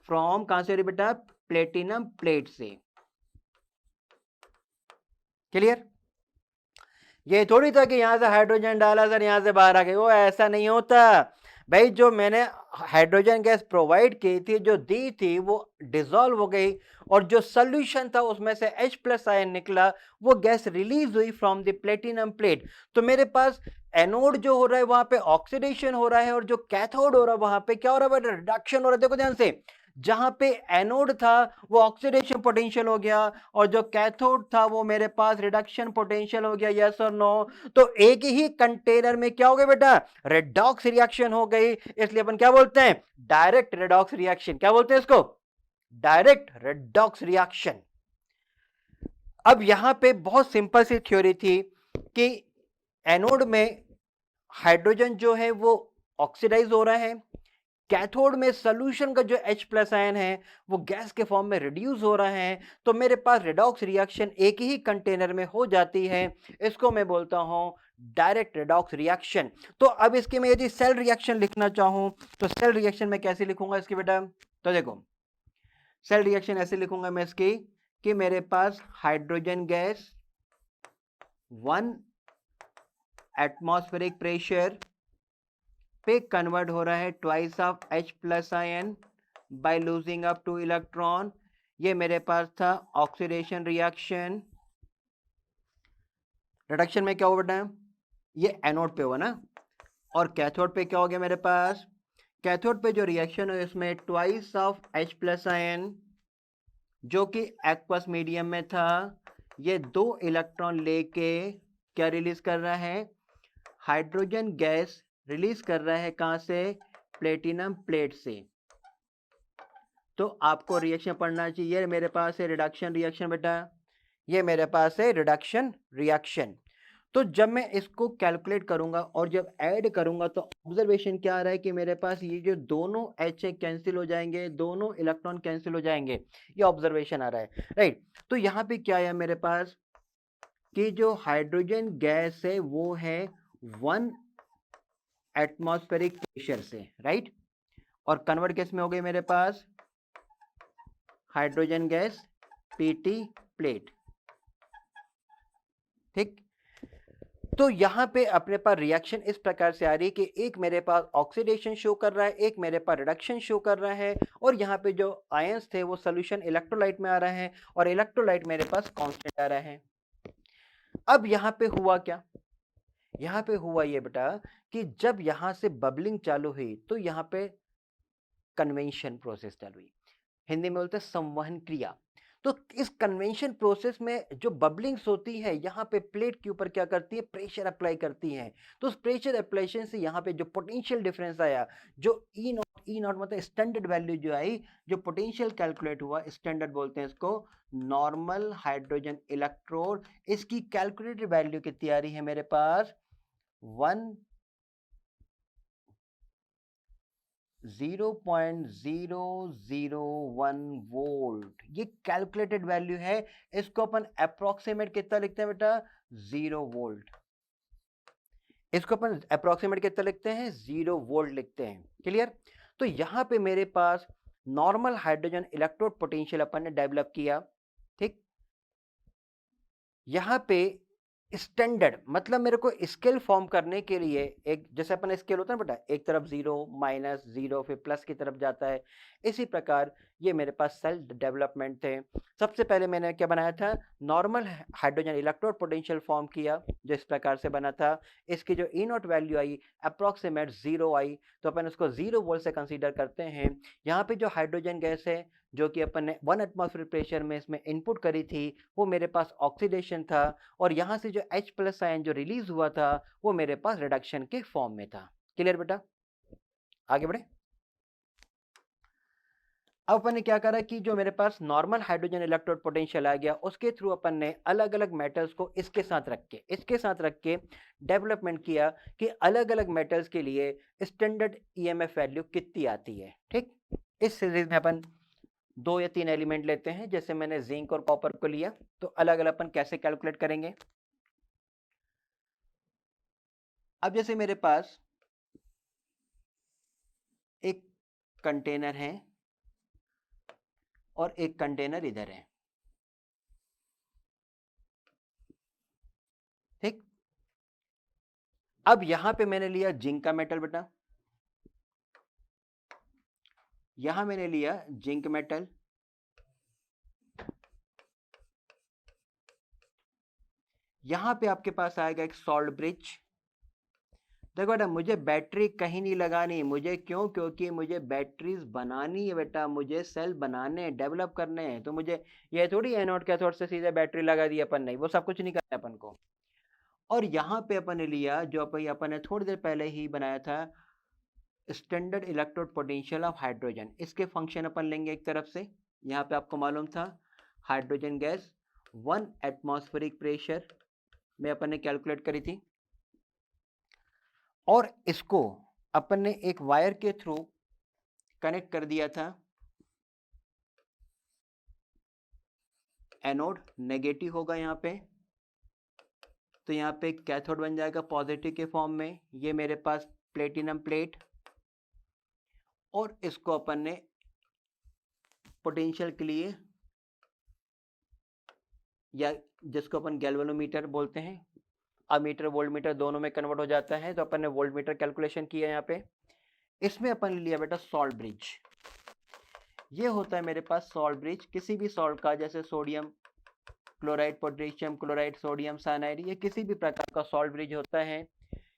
फ्रॉम कहां से हो रही बेटा, प्लेटिनम प्लेट से, क्लियर। ये थोड़ी था कि यहां से हाइड्रोजन डाला सर यहां से बाहर आ गए, वो ऐसा नहीं होता भाई। जो मैंने हाइड्रोजन गैस प्रोवाइड की थी, जो दी थी, वो डिसॉल्व हो गई और जो सोल्यूशन था उसमें से H प्लस आयन निकला, वो गैस रिलीज हुई फ्रॉम द प्लेटिनम प्लेट। तो मेरे पास एनोड जो हो रहा है वहां पे ऑक्सीडेशन हो रहा है और जो कैथोड हो रहा है वहां पे क्या हो रहा है, रिडक्शन हो रहा है। देखो ध्यान से, जहां पे एनोड था वो ऑक्सीडेशन पोटेंशियल हो गया और जो कैथोड था वो मेरे पास रिडक्शन पोटेंशियल हो गया, यस और नो। तो एक ही कंटेनर में क्या हो गया बेटा, रेडॉक्स रिएक्शन हो गई। इसलिए अपन क्या बोलते हैं, डायरेक्ट रेडॉक्स रिएक्शन, क्या बोलते हैं इसको, डायरेक्ट रेडॉक्स रिएक्शन। अब यहां पे बहुत सिंपल सी थ्योरी थी कि एनोड में हाइड्रोजन जो है वो ऑक्सीडाइज हो रहा है, कैथोड में सोल्यूशन का जो H प्लस आयन है वो गैस के फॉर्म में रिड्यूस हो रहा है, तो मेरे पास रेडॉक्स रिएक्शन एक ही कंटेनर में हो जाती है। इसको मैं बोलता हूं डायरेक्ट रेडॉक्स रिएक्शन। तो अब इसके मैं यदि सेल रिएक्शन लिखना चाहूं तो सेल रिएक्शन में कैसे लिखूंगा इसकी बेटा? तो देखो सेल रिएक्शन ऐसे लिखूंगा मैं इसकी कि मेरे पास हाइड्रोजन गैस 1 एटमॉस्फेरिक प्रेशर पे कन्वर्ट हो रहा है twice of H plus ion by losing up 2 electron. ये मेरे पास था ऑक्सीडेशन रिएक्शन। रिडक्शन में क्या हुआ बेटा? ये एनोड पे हुआ ना, और कैथोड पे क्या हो गया मेरे पास? कैथोड पे जो रिएक्शन है इसमें twice of H plus ion जो कि एक्वस मीडियम में था, ये 2 इलेक्ट्रॉन लेके क्या रिलीज कर रहा है? हाइड्रोजन गैस रिलीज कर रहा है। कहां से? प्लेटिनम प्लेट से। तो आपको रिएक्शन पढ़ना चाहिए। मेरे पास है रिडक्शन रिएक्शन बेटा, ये मेरे पास है रिडक्शन रिएक्शन। तो जब मैं इसको कैलकुलेट करूंगा और जब ऐड करूंगा तो ऑब्जर्वेशन क्या आ रहा है कि मेरे पास ये जो दोनों H कैंसिल हो जाएंगे, दोनों इलेक्ट्रॉन कैंसिल हो जाएंगे, ये ऑब्जर्वेशन आ रहा है, राइट। तो यहाँ पे क्या है मेरे पास कि जो हाइड्रोजन गैस है वो है 1 एटमॉस्फेरिक प्रेशर से, राइट, और कन्वर्ट गैस में हो गई मेरे पास हाइड्रोजन गैस पीटी प्लेट, ठीक। तो यहां पे अपने पास रिएक्शन इस प्रकार से आ रही है कि एक मेरे पास ऑक्सीडेशन शो कर रहा है, एक मेरे पास रिडक्शन शो कर रहा है, और यहाँ पे जो आयंस थे वो सोल्यूशन इलेक्ट्रोलाइट में आ रहा है और इलेक्ट्रोलाइट मेरे पास कांस्टेंट आ रहा है। अब यहाँ पे हुआ क्या? यहाँ पे हुआ ये बेटा कि जब यहां से बबलिंग चालू हुई तो यहाँ पे कन्वेंशन प्रोसेस चालू हुई, हिंदी में बोलते हैं संवहन क्रिया। तो इस कन्वेंशन प्रोसेस में जो बबलिंग्स होती है यहाँ पे प्लेट के ऊपर क्या करती है? प्रेशर अप्लाई करती है। तो उस प्रेशर अप्लाइशन से यहाँ पे जो पोटेंशियल डिफरेंस आया, जो ई नॉट मतलब स्टैंडर्ड वैल्यू जो आई, जो पोटेंशियल कैलकुलेट हुआ, स्टैंडर्ड बोलते हैं इसको, नॉर्मल हाइड्रोजन इलेक्ट्रोड, इसकी कैलकुलेटेड वैल्यू कितनी आ रही है मेरे पास? 0.001 वोल्ट, ये कैलकुलेटेड वैल्यू है। इसको अपन अप्रोक्सीमेट कितना लिखते हैं बेटा? 0 वोल्ट। इसको अपन अप्रोक्सीमेट कितना लिखते हैं? 0 वोल्ट लिखते हैं। क्लियर? तो यहां पे मेरे पास नॉर्मल हाइड्रोजन इलेक्ट्रोड पोटेंशियल अपन ने डेवलप किया, ठीक। यहां पे स्टैंडर्ड मतलब मेरे को स्केल फॉर्म करने के लिए, एक जैसे अपन स्केल होता है बेटा, एक तरफ 0 माइनस 0 फिर प्लस की तरफ जाता है, इसी प्रकार ये मेरे पास सेल डेवलपमेंट थे। सबसे पहले मैंने क्या बनाया था? Normal hydrogen electrode potential form किया जो इस प्रकार से बना था। इसकी जो ई नॉट वैल्यू आई अप्रोक्सीमेट 0 आई, तो अपन इसको 0 वोल्ट से कंसीडर करते हैं। यहाँ पे जो हाइड्रोजन गैस है जो कि अपन ने 1 एटमॉस्फेयर प्रेशर में इसमें इनपुट करी थी, वो मेरे पास ऑक्सीडेशन था, और यहाँ से जो H प्लस आयन जो रिलीज हुआ था वो मेरे पास रिडक्शन के फॉर्म में था। क्लियर बेटा? आगे बढ़े। अब अपन ने क्या करा कि जो मेरे पास नॉर्मल हाइड्रोजन इलेक्ट्रोड पोटेंशियल आ गया, उसके थ्रू अपन ने अलग अलग मेटल्स को इसके साथ रख के डेवलपमेंट किया कि अलग अलग मेटल्स के लिए स्टैंडर्ड ईएमएफ वैल्यू कितनी आती है, ठीक। इस सीरीज में अपन 2 या 3 एलिमेंट लेते हैं, जैसे मैंने जिंक और कॉपर को लिया, तो अलग अलग अपन कैसे कैलकुलेट करेंगे। अब जैसे मेरे पास एक कंटेनर है और एक कंटेनर इधर है, ठीक। अब यहां पे मैंने लिया जिंक का मेटल बेटा, यहां मैंने लिया जिंक मेटल, यहां पे आपके पास आएगा एक सॉल्ट ब्रिज। देखो बेटा, मुझे बैटरी कहीं नहीं लगानी, मुझे क्यों? क्योंकि मुझे बैटरीज बनानी है बेटा, मुझे सेल बनाने डेवलप करने हैं। तो मुझे ये थोड़ी एनोड कैथोड से सीधे बैटरी लगा दी अपन, नहीं, वो सब कुछ नहीं करना अपन को। और यहाँ पे अपन ने लिया जो अपन ने थोड़ी देर पहले ही बनाया था, standard electrode potential of hydrogen. इसके फंक्शन अपन लेंगे एक तरफ से, यहाँ पे आपको मालूम था हाइड्रोजन गैस 1 एटमॉस्फेरिक प्रेशर में अपन ने कैलकुलेट करी थी, और इसको अपन ने एक वायर के थ्रू कनेक्ट कर दिया था, एनोड नेगेटिव होगा यहाँ पे, तो यहाँ पे कैथोड बन जाएगा पॉजिटिव के फॉर्म में। ये मेरे पास प्लेटिनम प्लेट, और इसको अपन ने पोटेंशियल के लिए, या जिसको अपन गैल्वेनोमीटर बोलते हैं, अमीटर वोल्टमीटर दोनों में कन्वर्ट हो जाता है, तो अपन ने वोल्टमीटर कैलकुलेशन किया यहाँ पे। इसमें अपन लिया बेटा सॉल्ट ब्रिज। ये होता है मेरे पास सॉल्ट ब्रिज, किसी भी सॉल्ट का, जैसे sodium chloride, potassium chloride, sodium cyanide, ये किसी भी प्रकार का सॉल्ट ब्रिज होता है।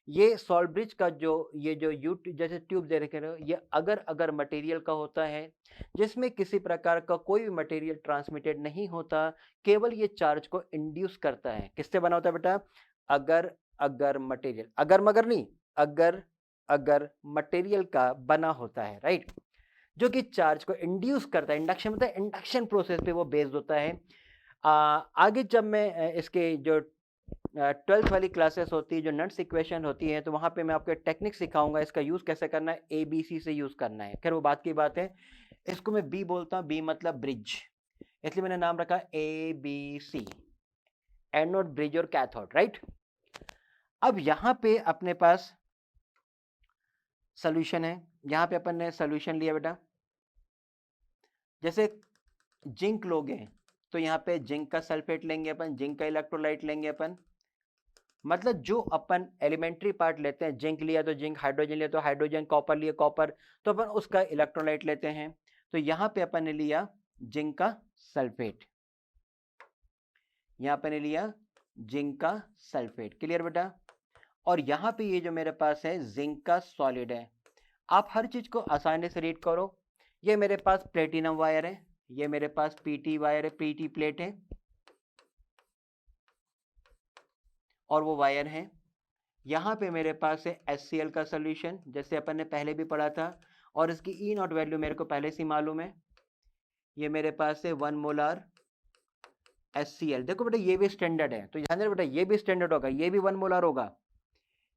ये सॉल्ट ब्रिज का जो ये जो जैसे ट्यूब दे रखे हो, ये अगर मटेरियल का होता है जिसमें किसी प्रकार का कोई भी मटेरियल ट्रांसमिटेड नहीं होता, केवल ये चार्ज को इंड्यूस करता है। किससे बना होता है बेटा? अगर मटेरियल, अगर मगर नहीं, अगर मटेरियल का बना होता है, राइट, जो कि चार्ज को इंड्यूस करता है। इंडक्शन मतलब इंडक्शन प्रोसेस पे वो बेस्ड होता है। आगे जब मैं इसके जो 12th वाली क्लासेस होती है, जो नट्स इक्वेशन होती है, तो वहाँ पे मैं आपको टेक्निक सिखाऊंगा, इसका यूज़ कैसे करना है, ABC से यूज़ करना है। खैर वो बात की बात है। इसको मैं B बोलता हूँ, B मतलब ब्रिज, इसलिए मैंने नाम रखा ABC, एनोड, ब्रिज और कैथोड, राइट। अब यहाँ पे अपने पास सोल्यूशन है, यहाँ पे अपन ने सोल्यूशन लिया बेटा। जैसे जिंक लोगे तो यहाँ पे जिंक का सल्फेट लेंगे अपन, जिंक का इलेक्ट्रोलाइट लेंगे अपन, मतलब जो अपन एलिमेंट्री पार्ट लेते हैं, जिंक लिया तो जिंक, हाइड्रोजन लिया तो हाइड्रोजन, कॉपर लिया कॉपर, तो अपन उसका इलेक्ट्रोलाइट लेते हैं। तो यहाँ पे अपन ने लिया जिंक का सल्फेट, यहाँ पे ने लिया जिंक का सल्फेट, क्लियर बेटा। और यहाँ पे ये जो मेरे पास है जिंक का सॉलिड है। आप हर चीज को आसानी से रीड करो। ये मेरे पास प्लेटिनम वायर है, ये मेरे पास पीटी वायर है, पीटी प्लेट है, और वो वायर है। यहाँ पे मेरे पास है HCl का सोल्यूशन, जैसे अपन ने पहले भी पढ़ा था, और इसकी ई नॉट वैल्यू मेरे को पहले से मालूम है। ये मेरे पास है 1 मोलार HCl। देखो बेटा ये भी स्टैंडर्ड है, तो ध्यान देना बेटा, ये भी स्टैंडर्ड होगा, ये भी 1 मोलार होगा,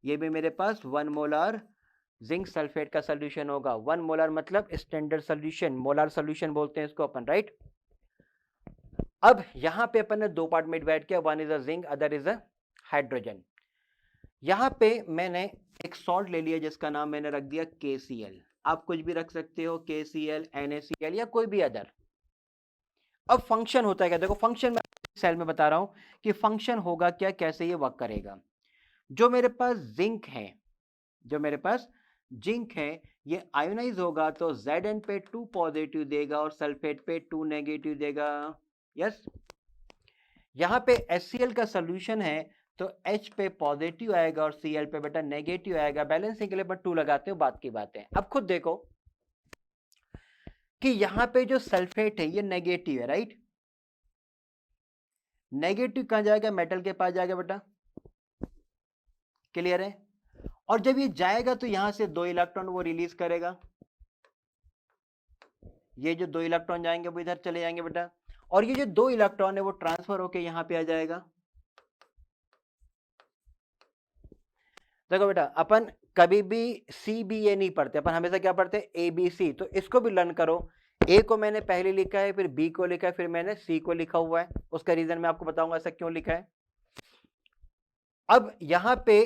ये भी मेरे पास 1 मोलार जिंक सल्फेट का सोल्यूशन होगा। 1 मोलार मतलब स्टैंडर्ड सोल्यूशन, मोलार सोल्यूशन बोलते हैं इसको अपन, राइट। अब यहाँ पे अपन ने दो पार्ट में डिवाइड किया, one is a zinc, other is a hydrogen. यहाँ पे मैंने एक सॉल्ट ले लिया जिसका नाम मैंने रख दिया KCl। आप कुछ भी रख सकते हो, KCl, NaCl या कोई भी अदर। अब फंक्शन होता है क्या? देखो फंक्शन में सेल में बता रहा हूं कि फंक्शन होगा क्या, कैसे ये वर्क करेगा। जो मेरे पास जिंक है, जो मेरे पास जिंक है, ये आयोनाइज होगा तो Zn पे 2 पॉजिटिव देगा और सल्फेट पे 2 नेगेटिव देगा। यस, यहाँ पे HCl का सोल्यूशन है तो H पे पॉजिटिव आएगा और Cl पे बेटा नेगेटिव आएगा। बैलेंसिंग के लिए 2 लगाते हो, बात की बात है। अब खुद देखो कि यहाँ पे जो सल्फेट है ये नेगेटिव है, राइट। नेगेटिव कहाँ जाएगा? मेटल के पास जाएगा बेटा, क्लियर है। और जब ये जाएगा तो यहां से 2 इलेक्ट्रॉन वो रिलीज करेगा, ये जो 2 इलेक्ट्रॉन जाएंगे वो इधर चले जाएंगे बेटा, और ये जो 2 इलेक्ट्रॉन है वो ट्रांसफर होके यहां पे आ जाएगा। देखो बेटा अपन कभी भी CBA नहीं पढ़ते, अपन हमेशा क्या पढ़ते हैं? ABC। तो इसको भी लर्न करो। A को मैंने पहले लिखा है, फिर B को लिखा है, फिर मैंने C को लिखा हुआ है। उसका रीजन मैं आपको बताऊंगा ऐसा क्यों लिखा है। अब यहां पे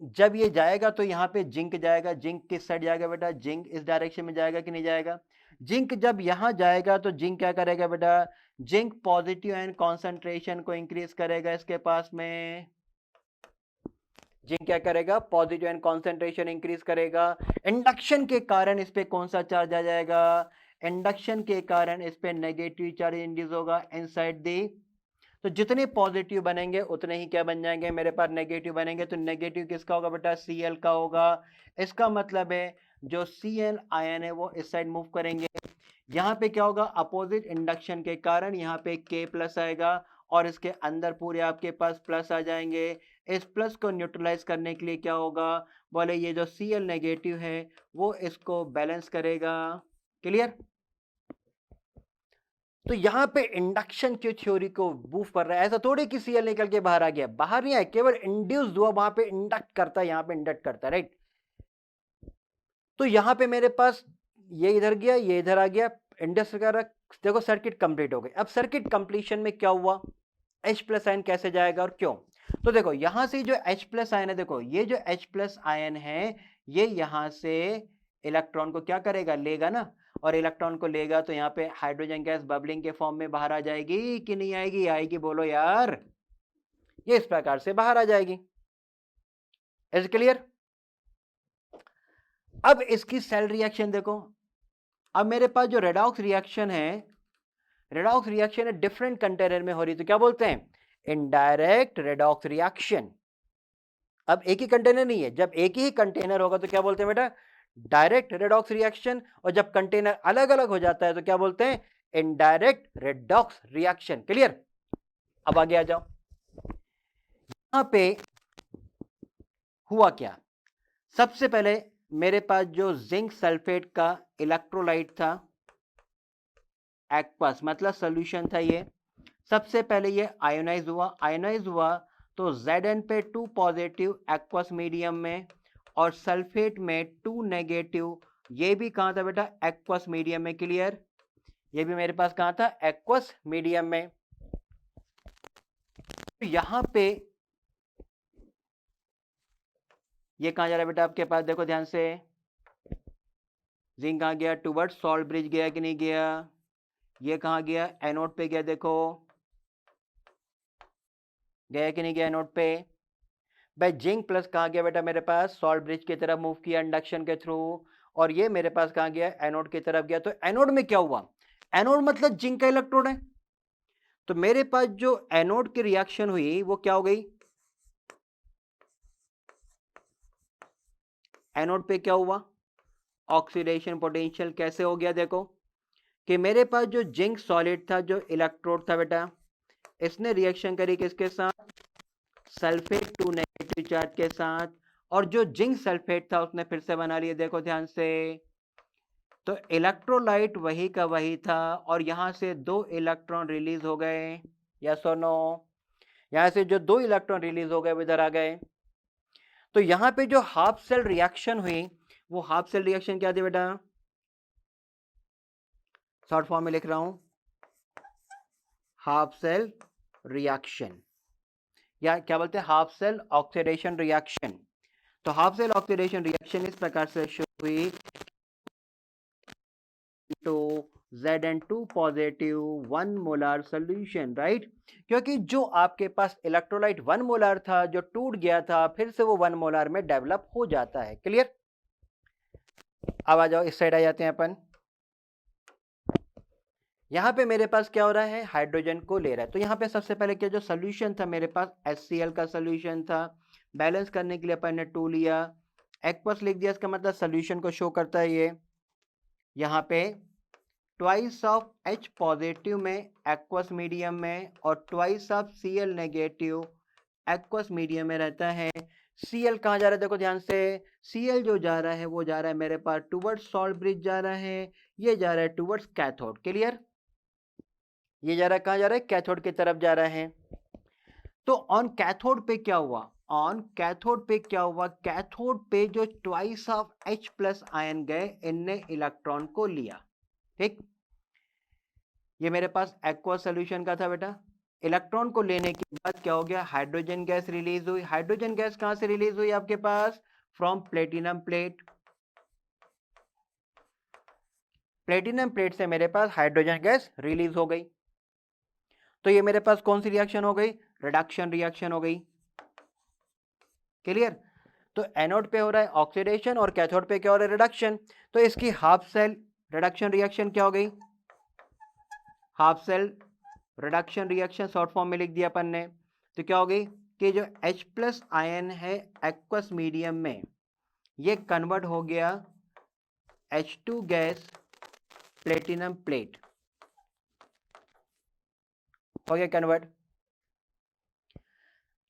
जब ये जाएगा तो यहाँ पे जिंक जाएगा। जिंक किस साइड जाएगा बेटा? जिंक इस डायरेक्शन में जाएगा कि नहीं जाएगा? जिंक जब यहाँ जाएगा तो जिंक क्या करेगा बेटा? जिंक पॉजिटिव आयन कॉन्सेंट्रेशन को इंक्रीज करेगा इसके पास में। जिंक क्या करेगा? पॉजिटिव आयन कॉन्सेंट्रेशन इंक्रीज करेगा। इंडक्शन के कारण इस पे कौन सा चार्ज आ जाएगा? इंडक्शन के कारण इस पे नेगेटिव चार्ज इंड्यूस होगा इनसाइड दी। तो जितने पॉजिटिव बनेंगे उतने ही क्या बन जाएंगे मेरे पास? नेगेटिव बनेंगे। तो नेगेटिव किसका होगा बेटा? Cl का होगा। इसका मतलब है जो Cl आयन है वो इस साइड मूव करेंगे। यहाँ पे क्या होगा? अपोजिट इंडक्शन के कारण यहाँ पे K प्लस आएगा और इसके अंदर पूरे आपके पास प्लस आ जाएंगे। इस प्लस को न्यूट्रलाइज करने के लिए क्या होगा? बोले ये जो Cl नेगेटिव है वो इसको बैलेंस करेगा। क्लियर? तो यहाँ पे इंडक्शन की थ्योरी को मूव कर रहा है। ऐसा थोड़ी कि Cl निकल के बाहर आ गया, बाहर नहीं आया, केवल इंड्यूस हुआ, वहां पे इंडक्ट करता है, यहाँ पे इंडक्ट करता है, राइट। तो यहाँ पे मेरे पास ये इधर गया, ये इधर आ गया, इंडक्स का देखो सर्किट कंप्लीट हो गई। अब सर्किट कंप्लीशन में क्या हुआ, H प्लस आयन कैसे जाएगा और क्यों? तो देखो यहां से जो H प्लस आयन है, देखो ये जो H प्लस आयन है ये यहां से इलेक्ट्रॉन को क्या करेगा, लेगा ना, और इलेक्ट्रॉन को लेगा तो यहाँ पे हाइड्रोजन गैस बबलिंग के फॉर्म में बाहर आ जाएगी कि नहीं आएगी? आएगी, बोलो यार। ये इस प्रकार से बाहर आ जाएगी। Is clear? अब इसकी सेल रिएक्शन देखो। अब मेरे पास जो रेडॉक्स रिएक्शन है, रेडॉक्स रिएक्शन है डिफरेंट कंटेनर में हो रही, तो क्या बोलते हैं? Indirect redox reaction. अब एक ही कंटेनर नहीं है, जब एक ही कंटेनर होगा तो क्या बोलते हैं बेटा? Direct redox reaction. और जब कंटेनर अलग अलग हो जाता है तो क्या बोलते हैं? Indirect redox reaction. क्लियर? अब आगे आ जाओ। यहां पे हुआ क्या, सबसे पहले मेरे पास जो जिंक सल्फेट का इलेक्ट्रोलाइट था, एक्वस मतलब सोल्यूशन था, ये सबसे पहले ये आयोनाइज हुआ। आयोनाइज हुआ तो Zn पे 2 पॉजिटिव एक्वस मीडियम में, और सल्फेट में 2 नेगेटिव। ये भी कहां था बेटा? एक्वस मीडियम में। क्लियर? ये भी मेरे पास कहां था? एक्वस मीडियम में। तो यहां पे ये कहां जा रहा है बेटा आपके पास? देखो ध्यान से, जिंक कहां गया? टूवर्ड्स सॉल्ट ब्रिज गया कि नहीं गया? ये कहां गया? एनोड पे गया। देखो गया कि नहीं गया एनोड पे? भाई जिंक प्लस कहां गया बेटा मेरे पास? सॉल्ट ब्रिज की तरफ मूव किया इंडक्शन के थ्रू, और ये मेरे पास कहां गया? एनोड की तरफ गया। तो एनोड में क्या हुआ? एनोड मतलब जिंक का इलेक्ट्रोड है, तो मेरे पास जो एनोड की रिएक्शन हुई वो क्या हो गई? एनोड पे क्या हुआ? Oxidation potential. कैसे हो गया? देखो कि मेरे पास जो जिंक सॉलिड था, जो इलेक्ट्रोड था बेटा, इसने रिएक्शन करी किसके साथ? सल्फेट 2 नेगेटिव चार्ज के साथ, और जो जिंक सल्फेट था उसने फिर से बना लिया। देखो ध्यान से, तो इलेक्ट्रोलाइट वही का वही था, और यहां से 2 इलेक्ट्रॉन रिलीज हो गए। यस और नो? यहां से जो 2 इलेक्ट्रॉन रिलीज हो गए वो इधर आ गए। तो यहां पे जो हाफ सेल रिएक्शन हुई, वो हाफ सेल रिएक्शन क्या थी बेटा? शॉर्ट फॉर्म में लिख रहा हूं, हाफ सेल रिएक्शन, या क्या बोलते हैं? Half cell oxidation reaction. तो हाफ सेल ऑक्सीडेशन रिएक्शन इस प्रकार से शुरू हुई, तो Zn2 positive 1 molar solution, right? क्योंकि जो आपके पास इलेक्ट्रोलाइट 1 मोलार था, जो टूट गया था, फिर से वो 1 मोलार में डेवलप हो जाता है। क्लियर? अब आ जाओ, इस साइड आ जाते हैं अपन। यहां पे मेरे पास क्या हो रहा है? हाइड्रोजन को ले रहा है। तो यहां पे सबसे पहले क्या, जो सोल्यूशन था मेरे पास HCl का सोल्यूशन था, बैलेंस करने के लिए अपन ने 2 लिया, एक्वस लिख दिया, इसका मतलब सोल्यूशन को शो करता है ये। यहाँ पे ट्वाइस ऑफ H पॉजिटिव में एक्वस मीडियम में, और twice of Cl negative aqueous medium में रहता है। Cl कहाँ जा रहा है? देखो ध्यान से, Cl जो जा रहा है वो जा रहा है मेरे पास टूवर्ड्स सॉल्ट ब्रिज जा रहा है, ये जा रहा है टूवर्ड्स कैथोड। क्लियर? ये जा रहा है कहाँ जा रहा है? कैथोड की तरफ जा रहा है। तो ऑन कैथोड पे क्या हुआ? ऑन कैथोड पे क्या हुआ? कैथोड पे जो twice of H plus ion गए, इनने इलेक्ट्रॉन को लिया। ठीक, ये मेरे पास एक्वा सोल्यूशन का था बेटा। इलेक्ट्रॉन को लेने के बाद क्या हो गया? हाइड्रोजन गैस रिलीज हुई। हाइड्रोजन गैस कहां से रिलीज हुई आपके पास? From platinum plate. Platinum plate से मेरे पास हाइड्रोजन गैस रिलीज हो गई। तो ये मेरे पास कौन सी रिएक्शन हो गई? रिडक्शन रिएक्शन हो गई। क्लियर? तो एनोड पे हो रहा है ऑक्सीडेशन, और कैथोड पे क्या हो रहा है? रिडक्शन। तो इसकी हाफ सेल रिडक्शन रिएक्शन क्या हो गई? Half cell reduction reaction short form में लिख दिया अपन ने। तो क्या हो गई कि जो H प्लस आयन है एक्वस मीडियम में, ये कन्वर्ट हो गया H2 गैस प्लेटिनम प्लेट, हो गया कन्वर्ट।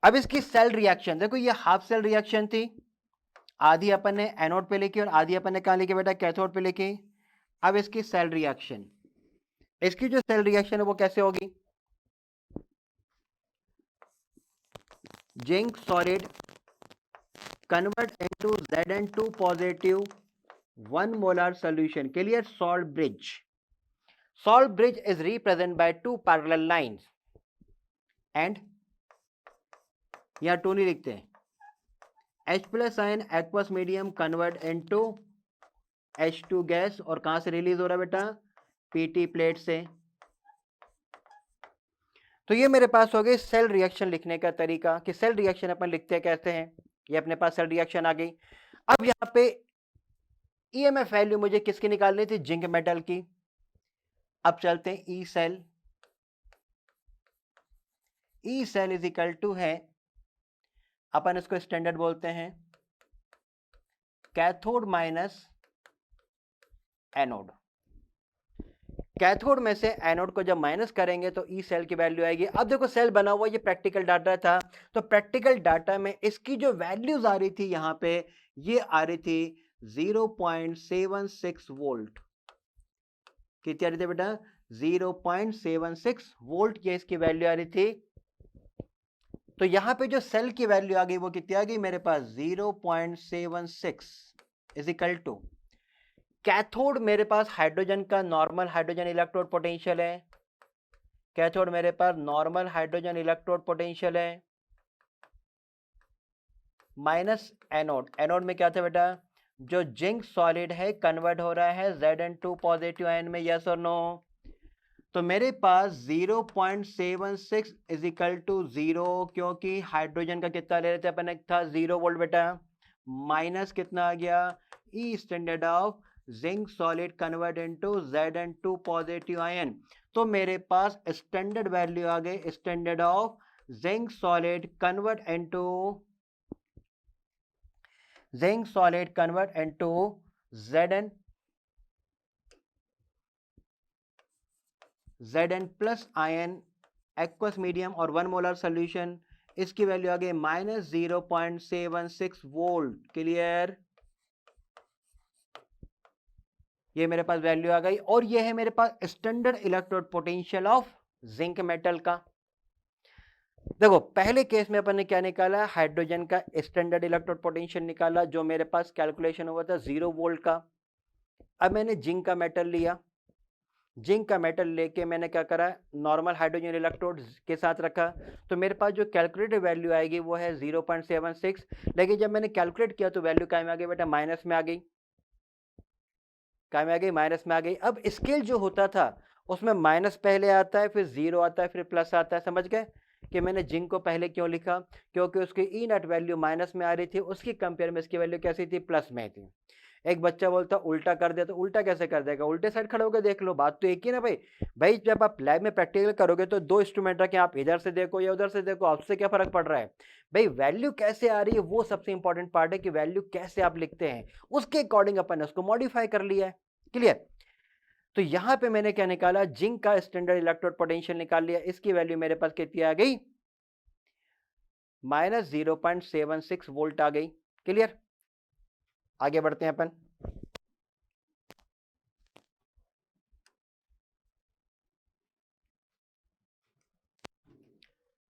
अब इसकी सेल रिएक्शन देखो, ये हाफ सेल रिएक्शन थी, आधी अपन ने एनोड पे लिखी और आधी अपन ने कहां लिखी बेटा? कैथोड पे लिखी। अब इसकी सेल रिएक्शन, इसकी जो सेल रिएक्शन है वो कैसे होगी? Zinc solid convert into Zn2 positive 1 molar solution. Clear? Salt bridge. Salt bridge is represented by two parallel lines and यहाँ 2 नहीं लिखते हैं. H plus ion aqueous medium convert into H2 gas और कहां से रिलीज हो रहा है बेटा? पीटी प्लेट से. तो ये मेरे पास हो गई सेल रिएक्शन लिखने का तरीका कि सेल रिएक्शन अपन लिखते कैसे हैं. ये अपने पास सेल रिएक्शन आ गई. अब यहाँ पे ईएमएफ वैल्यू मुझे किसकी निकालनी थी? जिंक मेटल की. अब चलते हैं E cell. E cell is equal to है, अपन इसको स्टैंडर्ड बोलते हैं, कैथोड माइनस एनोड. कैथोड में से एनोड को जब माइनस करेंगे तो ई सेल की वैल्यू आएगी. अब देखो सेल बना हुआ ये प्रैक्टिकल डाटा था, तो प्रैक्टिकल डाटा में इसकी जो वैल्यूज आ रही थी यहां पे, ये आ रही थी 0.76 वोल्ट. कितनी आ रही थी बेटा? 0.76 वोल्ट की इसकी वैल्यू आ रही थी. तो यहां पे जो सेल की वैल्यू आ गई वो कितनी आ गई मेरे पास? 0.76 इज इक्वल टू, कैथोड मेरे पास हाइड्रोजन का नॉर्मल हाइड्रोजन इलेक्ट्रोड पोटेंशियल है. कैथोड मेरे पास नॉर्मल हाइड्रोजन इलेक्ट्रोड पोटेंशियल है, माइनस एनोड. एनोड में क्या था बेटा? जो जिंक सॉलिड है कन्वर्ट हो रहा है Zn2 पॉजिटिव आयन में. यस और नो? तो मेरे पास 0.76 इज इक्वल टू 0, क्योंकि हाइड्रोजन का कितना ले रहे थे अपन? था 0 वोल्ट बेटा. माइनस कितना आ गया? E standard of zinc solid convert into Zn2 positive ion. तो मेरे पास स्टैंडर्ड वैल्यू आ गई, standard of zinc solid convert into zinc solid convert into Zn plus ion aqueous medium और 1 मोलर सोल्यूशन. इसकी वैल्यू आ गई माइनस 0.76 वोल्ट. क्लियर? ये मेरे पास वैल्यू आ गई. और ये है मेरे पास standard electrode potential of zinc metal का. देखो पहले केस में अपन ने क्या निकाला? हाइड्रोजन का स्टैंडर्ड इलेक्ट्रोड पोटेंशियल निकाला, जो मेरे पास कैलकुलेशन हुआ था 0 वोल्ट का. अब मैंने जिंक का मेटल लिया. जिंक का मेटल लेके मैंने क्या करा? नॉर्मल हाइड्रोजन इलेक्ट्रोड के साथ रखा. तो मेरे पास जो कैलकुलेटेड वैल्यू आएगी वो है 0.76. लेकिन जब मैंने कैलकुलेट किया तो वैल्यू क्या में आ गई बेटा? माइनस में आ गई. क्या में आ गई? माइनस में आ गई. अब स्केल जो होता था उसमें माइनस पहले आता है, फिर 0 आता है, फिर प्लस आता है. समझ गए कि मैंने जिंक को पहले क्यों लिखा? क्योंकि उसकी ई नट वैल्यू माइनस में आ रही थी, उसकी कंपेयर में इसकी वैल्यू कैसी थी? प्लस में थी. एक बच्चा बोलता उल्टा कर दे, तो उल्टा कैसे कर देगा? उल्टे साइड खड़े होकर देख लो. बात तो एक ही ना भाई. भाई जब आप लैब में प्रैक्टिकल करोगे तो 2 इंस्ट्रूमेंट रखें, आप इधर से देखो या उधर से देखो, आपसे क्या फर्क पड़ रहा है? भाई वैल्यू कैसे आ रही है वो सबसे इंपॉर्टेंट पार्ट है, कि वैल्यू कैसे आप लिखते हैं, उसके अकॉर्डिंग अपन ने उसको मॉडिफाई कर लिया है. क्लियर? तो यहां पे मैंने क्या निकाला? जिंक का स्टैंडर्ड इलेक्ट्रोड पोटेंशियल निकाल लिया. इसकी वैल्यू मेरे पास कितनी आ गई? माइनस 0.76 वोल्ट आ गई. क्लियर? आगे बढ़ते हैं अपन.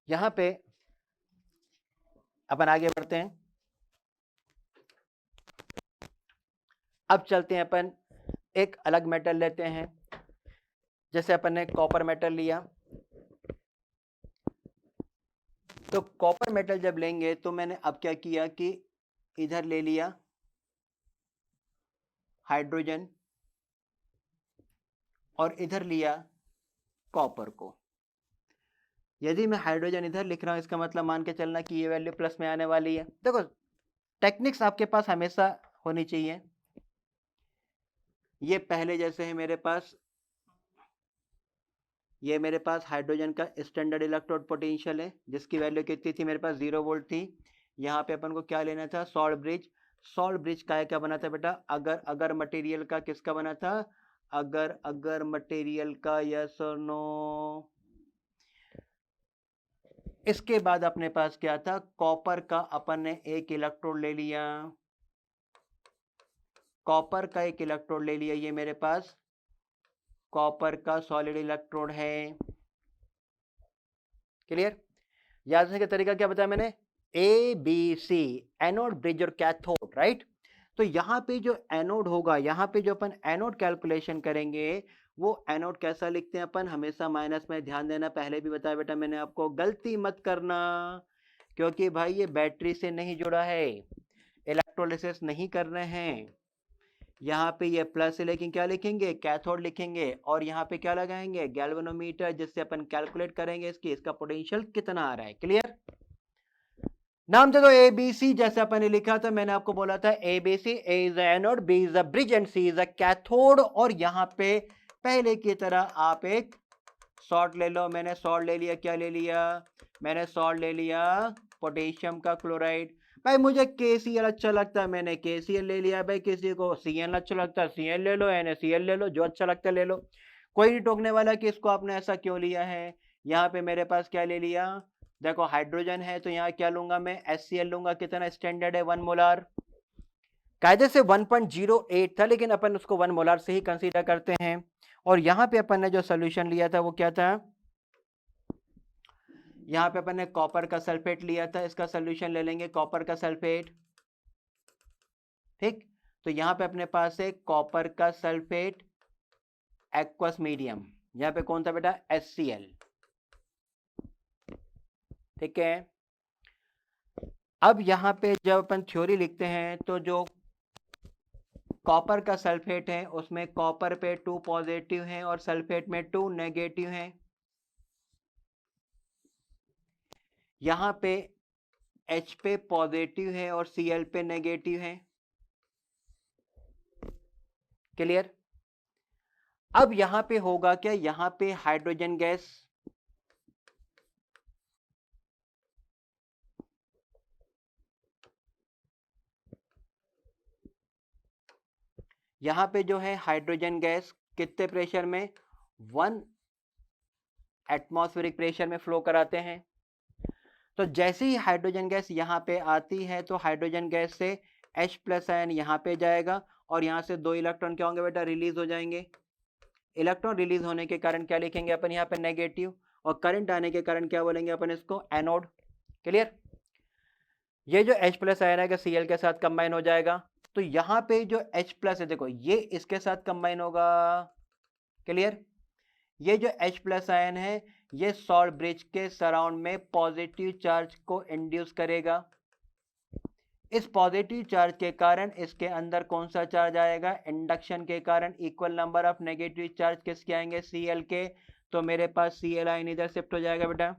यहां पे अपन आगे बढ़ते हैं. अब चलते हैं अपन एक अलग मेटल लेते हैं. जैसे अपन ने कॉपर मेटल लिया, तो कॉपर मेटल जब लेंगे तो मैंने अब क्या किया कि इधर ले लिया हाइड्रोजन और इधर लिया कॉपर को. यदि मैं हाइड्रोजन इधर लिख रहा हूं, इसका मतलब मान के चलना कि ये वैल्यू प्लस में आने वाली है. देखो टेक्निक्स आपके पास हमेशा होनी चाहिए. ये पहले जैसे है मेरे पास, ये मेरे पास हाइड्रोजन का स्टैंडर्ड इलेक्ट्रोड पोटेंशियल है, जिसकी वैल्यू कितनी थी मेरे पास? 0 वोल्ट थी. यहाँ पे अपन को क्या लेना था? Salt bridge. सॉल्ट ब्रिज का क्या बना था बेटा? अगर अगर मटेरियल का. किसका बना था? अगर अगर मटेरियल का. यस और नो? इसके बाद अपने पास क्या था? कॉपर का अपन ने एक इलेक्ट्रोड ले लिया. कॉपर का एक इलेक्ट्रोड ले लिया. ये मेरे पास कॉपर का सॉलिड इलेक्ट्रोड है. क्लियर? याद रखने का तरीका क्या बताया मैंने? A B C, anode bridge और कैथोड. राइट? तो यहाँ पे जो एनोड होगा, यहाँ पे जो अपन एनोड कैलकुलेशन करेंगे वो एनोड कैसा लिखते हैं अपन, हमेशा माइनस में। ध्यान देना, पहले भी बताया बेटा मैंने आपको, गलती मत करना, क्योंकि भाई ये बैटरी से नहीं जुड़ा है, इलेक्ट्रोलिसिस नहीं कर रहे हैं। यहाँ पे ये प्लस है, लेकिन क्या लिखेंगे, कैथोड लिखेंगे, और यहाँ पे क्या लगाएंगे, गैल्वेनोमीटर, जिससे अपन कैलकुलेट करेंगे इसका पोटेंशियल कितना आ रहा है। क्लियर? नाम दे दो एबीसी, जैसे अपन ने लिखा था, मैंने आपको बोला था ABC, A is anode, B is a bridge and C is a cathode. और यहाँ पे पहले की तरह आप एक सॉल्ट ले लो, मैंने सॉल्ट ले लिया, क्या ले लिया, मैंने सॉल्ट ले लिया पोटेशियम का क्लोराइड। भाई मुझे KCl अच्छा लगता है, मैंने KCl ले लिया। भाई किसी को Cl अच्छा लगता है, Cl ले लो, NaCl ले लो, जो अच्छा लगता है ले लो, कोई नहीं टोकने वाला कि इसको आपने ऐसा क्यों लिया है। यहाँ पे मेरे पास क्या ले लिया, देखो हाइड्रोजन है तो यहाँ क्या लूंगा मैं, HCl लूंगा। कितना स्टैंडर्ड है, 1 मोलार। कायदे से 1.08 था, लेकिन अपन उसको 1 मोलार से ही कंसीडर करते हैं। और यहाँ पे अपन ने जो सोल्यूशन लिया था वो क्या था, यहाँ पे अपन ने कॉपर का सल्फेट लिया था, इसका सोल्यूशन ले लेंगे कॉपर का सल्फेट। ठीक, तो यहाँ पे अपने पास है कॉपर का सल्फेट एक्वस मीडियम, यहाँ पे कौन सा बेटा, HCl। ठीक है, अब यहाँ पे जब अपन थ्योरी लिखते हैं तो जो कॉपर का सल्फेट है उसमें कॉपर पे 2 पॉजिटिव हैं और सल्फेट में 2 नेगेटिव हैं। यहाँ पे H पे पॉजिटिव है और Cl पे नेगेटिव है। क्लियर? अब यहाँ पे होगा क्या, यहाँ पे हाइड्रोजन गैस, यहाँ पे जो है हाइड्रोजन गैस कितने प्रेशर में, 1 एटमॉस्फेरिक प्रेशर में फ्लो कराते हैं। तो जैसे ही हाइड्रोजन गैस यहाँ पे आती है तो हाइड्रोजन गैस से H+ आयन यहाँ पे जाएगा और यहाँ से 2 इलेक्ट्रॉन क्या होंगे बेटा, रिलीज हो जाएंगे। इलेक्ट्रॉन रिलीज होने के कारण क्या लिखेंगे अपन यहाँ पे, नेगेटिव, और करंट आने के कारण क्या बोलेंगे अपन इसको, एनोड। क्लियर? ये जो H+ आयन है Cl के साथ कंबाइन हो जाएगा, तो यहाँ पे जो H+ है देखो ये इसके साथ कंबाइन होगा। क्लियर? ये जो H+ आयन है ये सॉल्ट ब्रिज के सराउंड में पॉजिटिव चार्ज को इंड्यूस करेगा। इस पॉजिटिव चार्ज के कारण इसके अंदर कौन सा चार्ज आएगा, इंडक्शन के कारण equal number of negative charge किसके आएंगे, Cl के। तो मेरे पास Cl आयन इधर शिफ्ट हो जाएगा बेटा।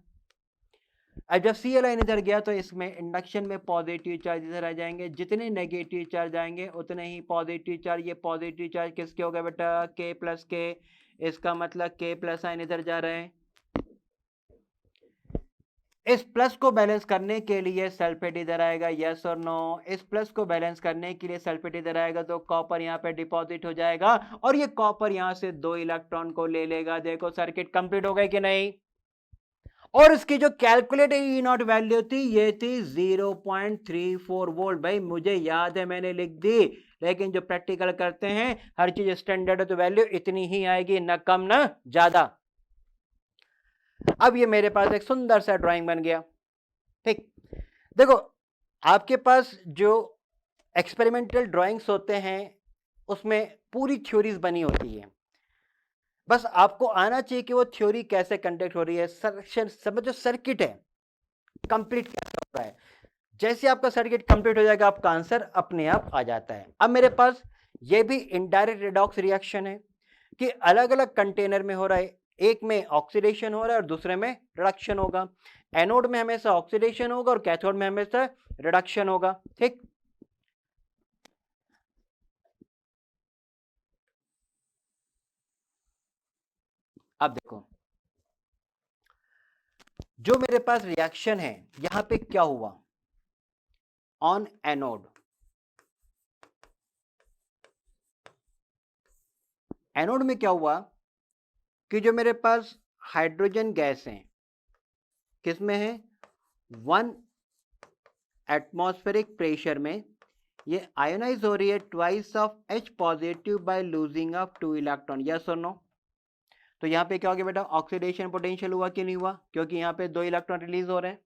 अब जब Cl आयन इधर गया तो इसमें इंडक्शन में पॉजिटिव चार्ज इधर आ जाएंगे, जितने नेगेटिव चार्ज आएंगे उतने ही पॉजिटिव चार्ज। ये पॉजिटिव चार्ज किसके होगा बेटा, K+K। इसका मतलब K+ आयन इधर जा रहे हैं। इस प्लस को बैलेंस करने के लिए सल्फेट इधर आएगा, यस और नो। इस प्लस को बैलेंस करने के लिए सल्फेट इधर आएगा तो कॉपर यहाँ पे डिपॉजिट हो जाएगा और ये कॉपर यहाँ से 2 इलेक्ट्रॉन को ले लेगा। देखो सर्किट कंप्लीट हो गई कि नहीं। और इसकी जो कैलकुलेटेड ई नॉट वैल्यू थी ये थी 0.34 वोल्ट। भाई मुझे याद है मैंने लिख दी, लेकिन जो प्रैक्टिकल करते हैं हर चीज स्टैंडर्ड है तो वैल्यू इतनी ही आएगी, ना कम ना ज्यादा। अब ये मेरे पास एक सुंदर सा ड्राइंग बन गया। ठीक, देखो आपके पास जो एक्सपेरिमेंटल ड्राइंग्स होते हैं उसमें पूरी थ्योरीज बनी होती है, बस आपको आना चाहिए कि वो थ्योरी कैसे कंडक्ट हो रही है, समझो सर्किट है कंप्लीट कैसे हो रहा है। जैसे आपका सर्किट कंप्लीट हो जाएगा आपका आंसर अपने आप आ जाता है। अब मेरे पास ये भी इनडायरेक्ट रिडॉक्स रिएक्शन है कि अलग अलग कंटेनर में हो रहा है, एक में ऑक्सीडेशन हो रहा है और दूसरे में रिडक्शन होगा। एनोड में हमेशा ऑक्सीडेशन होगा और कैथोड में हमेशा रिडक्शन होगा। ठीक, अब देखो जो मेरे पास रिएक्शन है यहां पे क्या हुआ, ऑन एनोड, एनोड में क्या हुआ कि जो मेरे पास हाइड्रोजन गैस है किस में है, 1 एटमॉस्फेरिक प्रेशर में, ये आयोनाइज हो रही है twice of H positive by losing of 2 electron, yes और नो। तो यहाँ पे क्या हो गया बेटा, ऑक्सीडेशन पोटेंशियल हुआ कि नहीं हुआ, क्योंकि यहाँ पे 2 इलेक्ट्रॉन रिलीज हो रहे हैं।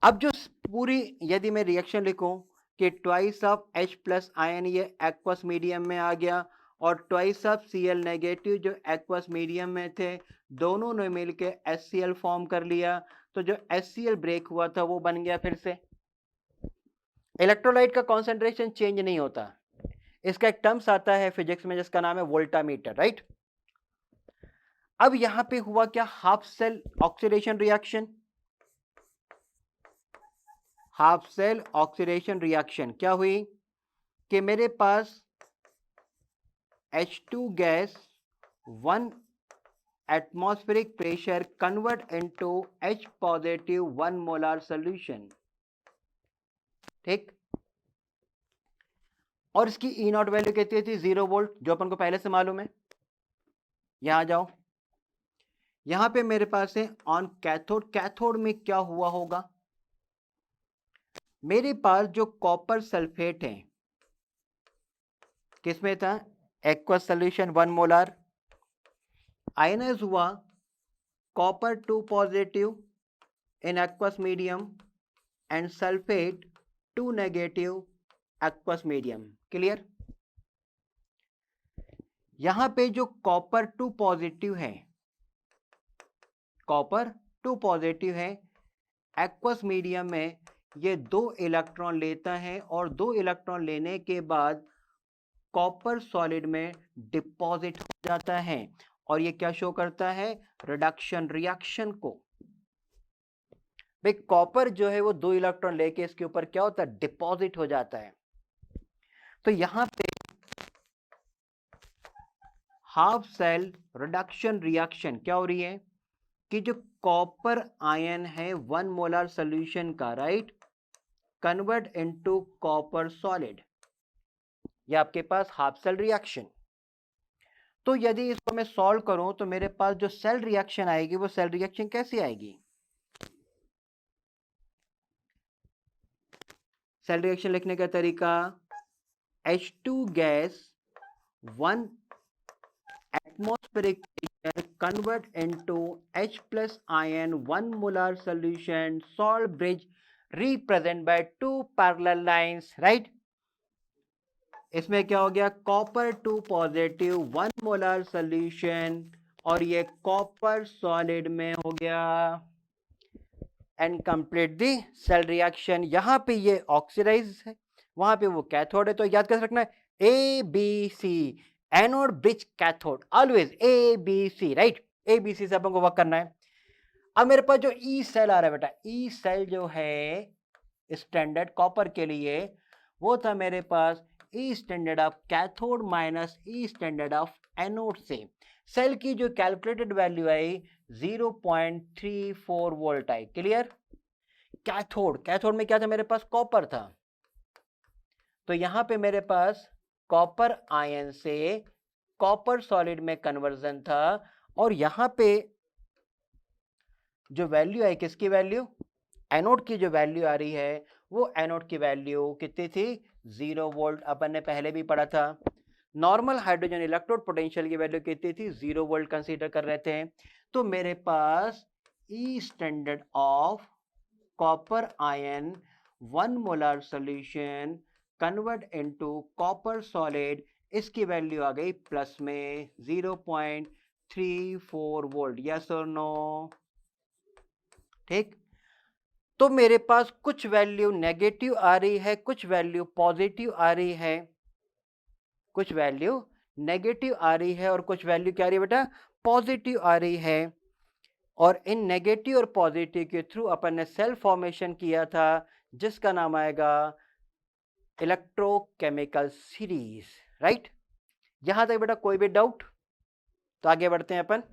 अब जो पूरी यदि मैं रिएक्शन लिखूं कि twice of H plus ion ये एक्वस मीडियम में आ गया और ट्वाइस ऑफ Cl नेगेटिव जो एक्वस मीडियम में थे दोनों ने मिलके HCl फॉर्म कर लिया। तो जो HCl ब्रेक हुआ था वो बन गया फिर से। इलेक्ट्रोलाइट का कॉन्सेंट्रेशन चेंज नहीं होता। इसका एक टर्म्स आता है फिजिक्स में जिसका नाम है वोल्टामीटर, राइट। अब यहां पे हुआ क्या, half cell oxidation reaction. Half cell oxidation reaction क्या हुई कि मेरे पास H2 gas 1 atmospheric pressure convert into H positive 1 molar solution, ठीक। और इसकी ई नॉट वैल्यू कितनी थी, 0 वोल्ट, जो अपन को पहले से मालूम है। यहां जाओ, यहां पे मेरे पास है ऑन कैथोड। कैथोड में क्या हुआ होगा, मेरे पास जो कॉपर सल्फेट है किसमें था, एक्वस सॉल्यूशन 1 मोलर, आयनाइज हुआ copper 2 positive in aqueous medium and sulphate 2 negative aqueous medium. Clear. यहां पे जो कॉपर 2 पॉजिटिव है, कॉपर 2 पॉजिटिव है एक्वस मीडियम में, ये 2 इलेक्ट्रॉन लेता है और 2 इलेक्ट्रॉन लेने के बाद कॉपर सॉलिड में डिपॉजिट हो जाता है और ये क्या शो करता है, रिडक्शन रिएक्शन को। भाई कॉपर जो है वो 2 इलेक्ट्रॉन लेके इसके ऊपर क्या होता है, डिपॉजिट हो जाता है। तो यहां पे हाफ सेल रिडक्शन रिएक्शन क्या हो रही है कि जो कॉपर आयन है 1 मोलर सॉल्यूशन का, right, convert into copper solid, ये आपके पास हाफ सेल रिएक्शन। तो यदि इसको मैं सॉल्व करूं तो मेरे पास जो सेल रिएक्शन आएगी वो सेल रिएक्शन कैसी आएगी, सेल रिएक्शन लिखने का तरीका, H2 gas 1 atmospheric pressure convert into H plus ion 1 molar solution salt bridge represent by 2 parallel lines, right. इसमें क्या हो गया, कॉपर 2 पॉजिटिव 1 मोलर सॉल्यूशन और ये कॉपर सॉलिड में हो गया and complete the cell reaction. यहां पे ये ऑक्सीडाइज है, वहां पे वो कैथोड है। तो याद कैसे रखना है, ABC, anode bridge cathode, always ABC, right. ABC से अपन को वर्क करना है। अब मेरे पास जो ई सेल आ रहा है बेटा, ई सेल जो है स्टैंडर्ड कॉपर के लिए वो था मेरे पास E standard of cathode minus E standard of anode से। सेल की जो कैलकुलेटेड वैल्यू आई 0.34 वोल्ट आई। क्लियर। कैथोड, कैथोड में क्या था, मेरे पास कॉपर था, तो यहां पे मेरे पास कॉपर आयन से कॉपर सॉलिड में कन्वर्जन था और यहां पे जो वैल्यू है किसकी वैल्यू, एनोड की जो वैल्यू आ रही है वो एनोड की वैल्यू कितनी थी, 0 वोल्ट। अपन ने पहले भी पढ़ा था। नॉर्मल हाइड्रोजन इलेक्ट्रोड पोटेंशियल की वैल्यू कितनी थी, 0 वोल्ट कंसीडर कर रहे थे। तो मेरे पास E standard of copper ion 1 molar solution convert into copper solid, इसकी वैल्यू आ गई प्लस में 0.34 वोल्ट। यस और नो, ठीक। तो मेरे पास कुछ वैल्यू नेगेटिव आ रही है, कुछ वैल्यू पॉजिटिव आ रही है, कुछ वैल्यू नेगेटिव आ रही है और कुछ वैल्यू क्या आ रही है बेटा, पॉजिटिव आ रही है। और इन नेगेटिव और पॉजिटिव के थ्रू अपन ने सेल फॉर्मेशन किया था जिसका नाम आएगा इलेक्ट्रोकेमिकल सीरीज, राइट। यहां तक बेटा कोई भी डाउट, तो आगे बढ़ते हैं अपन।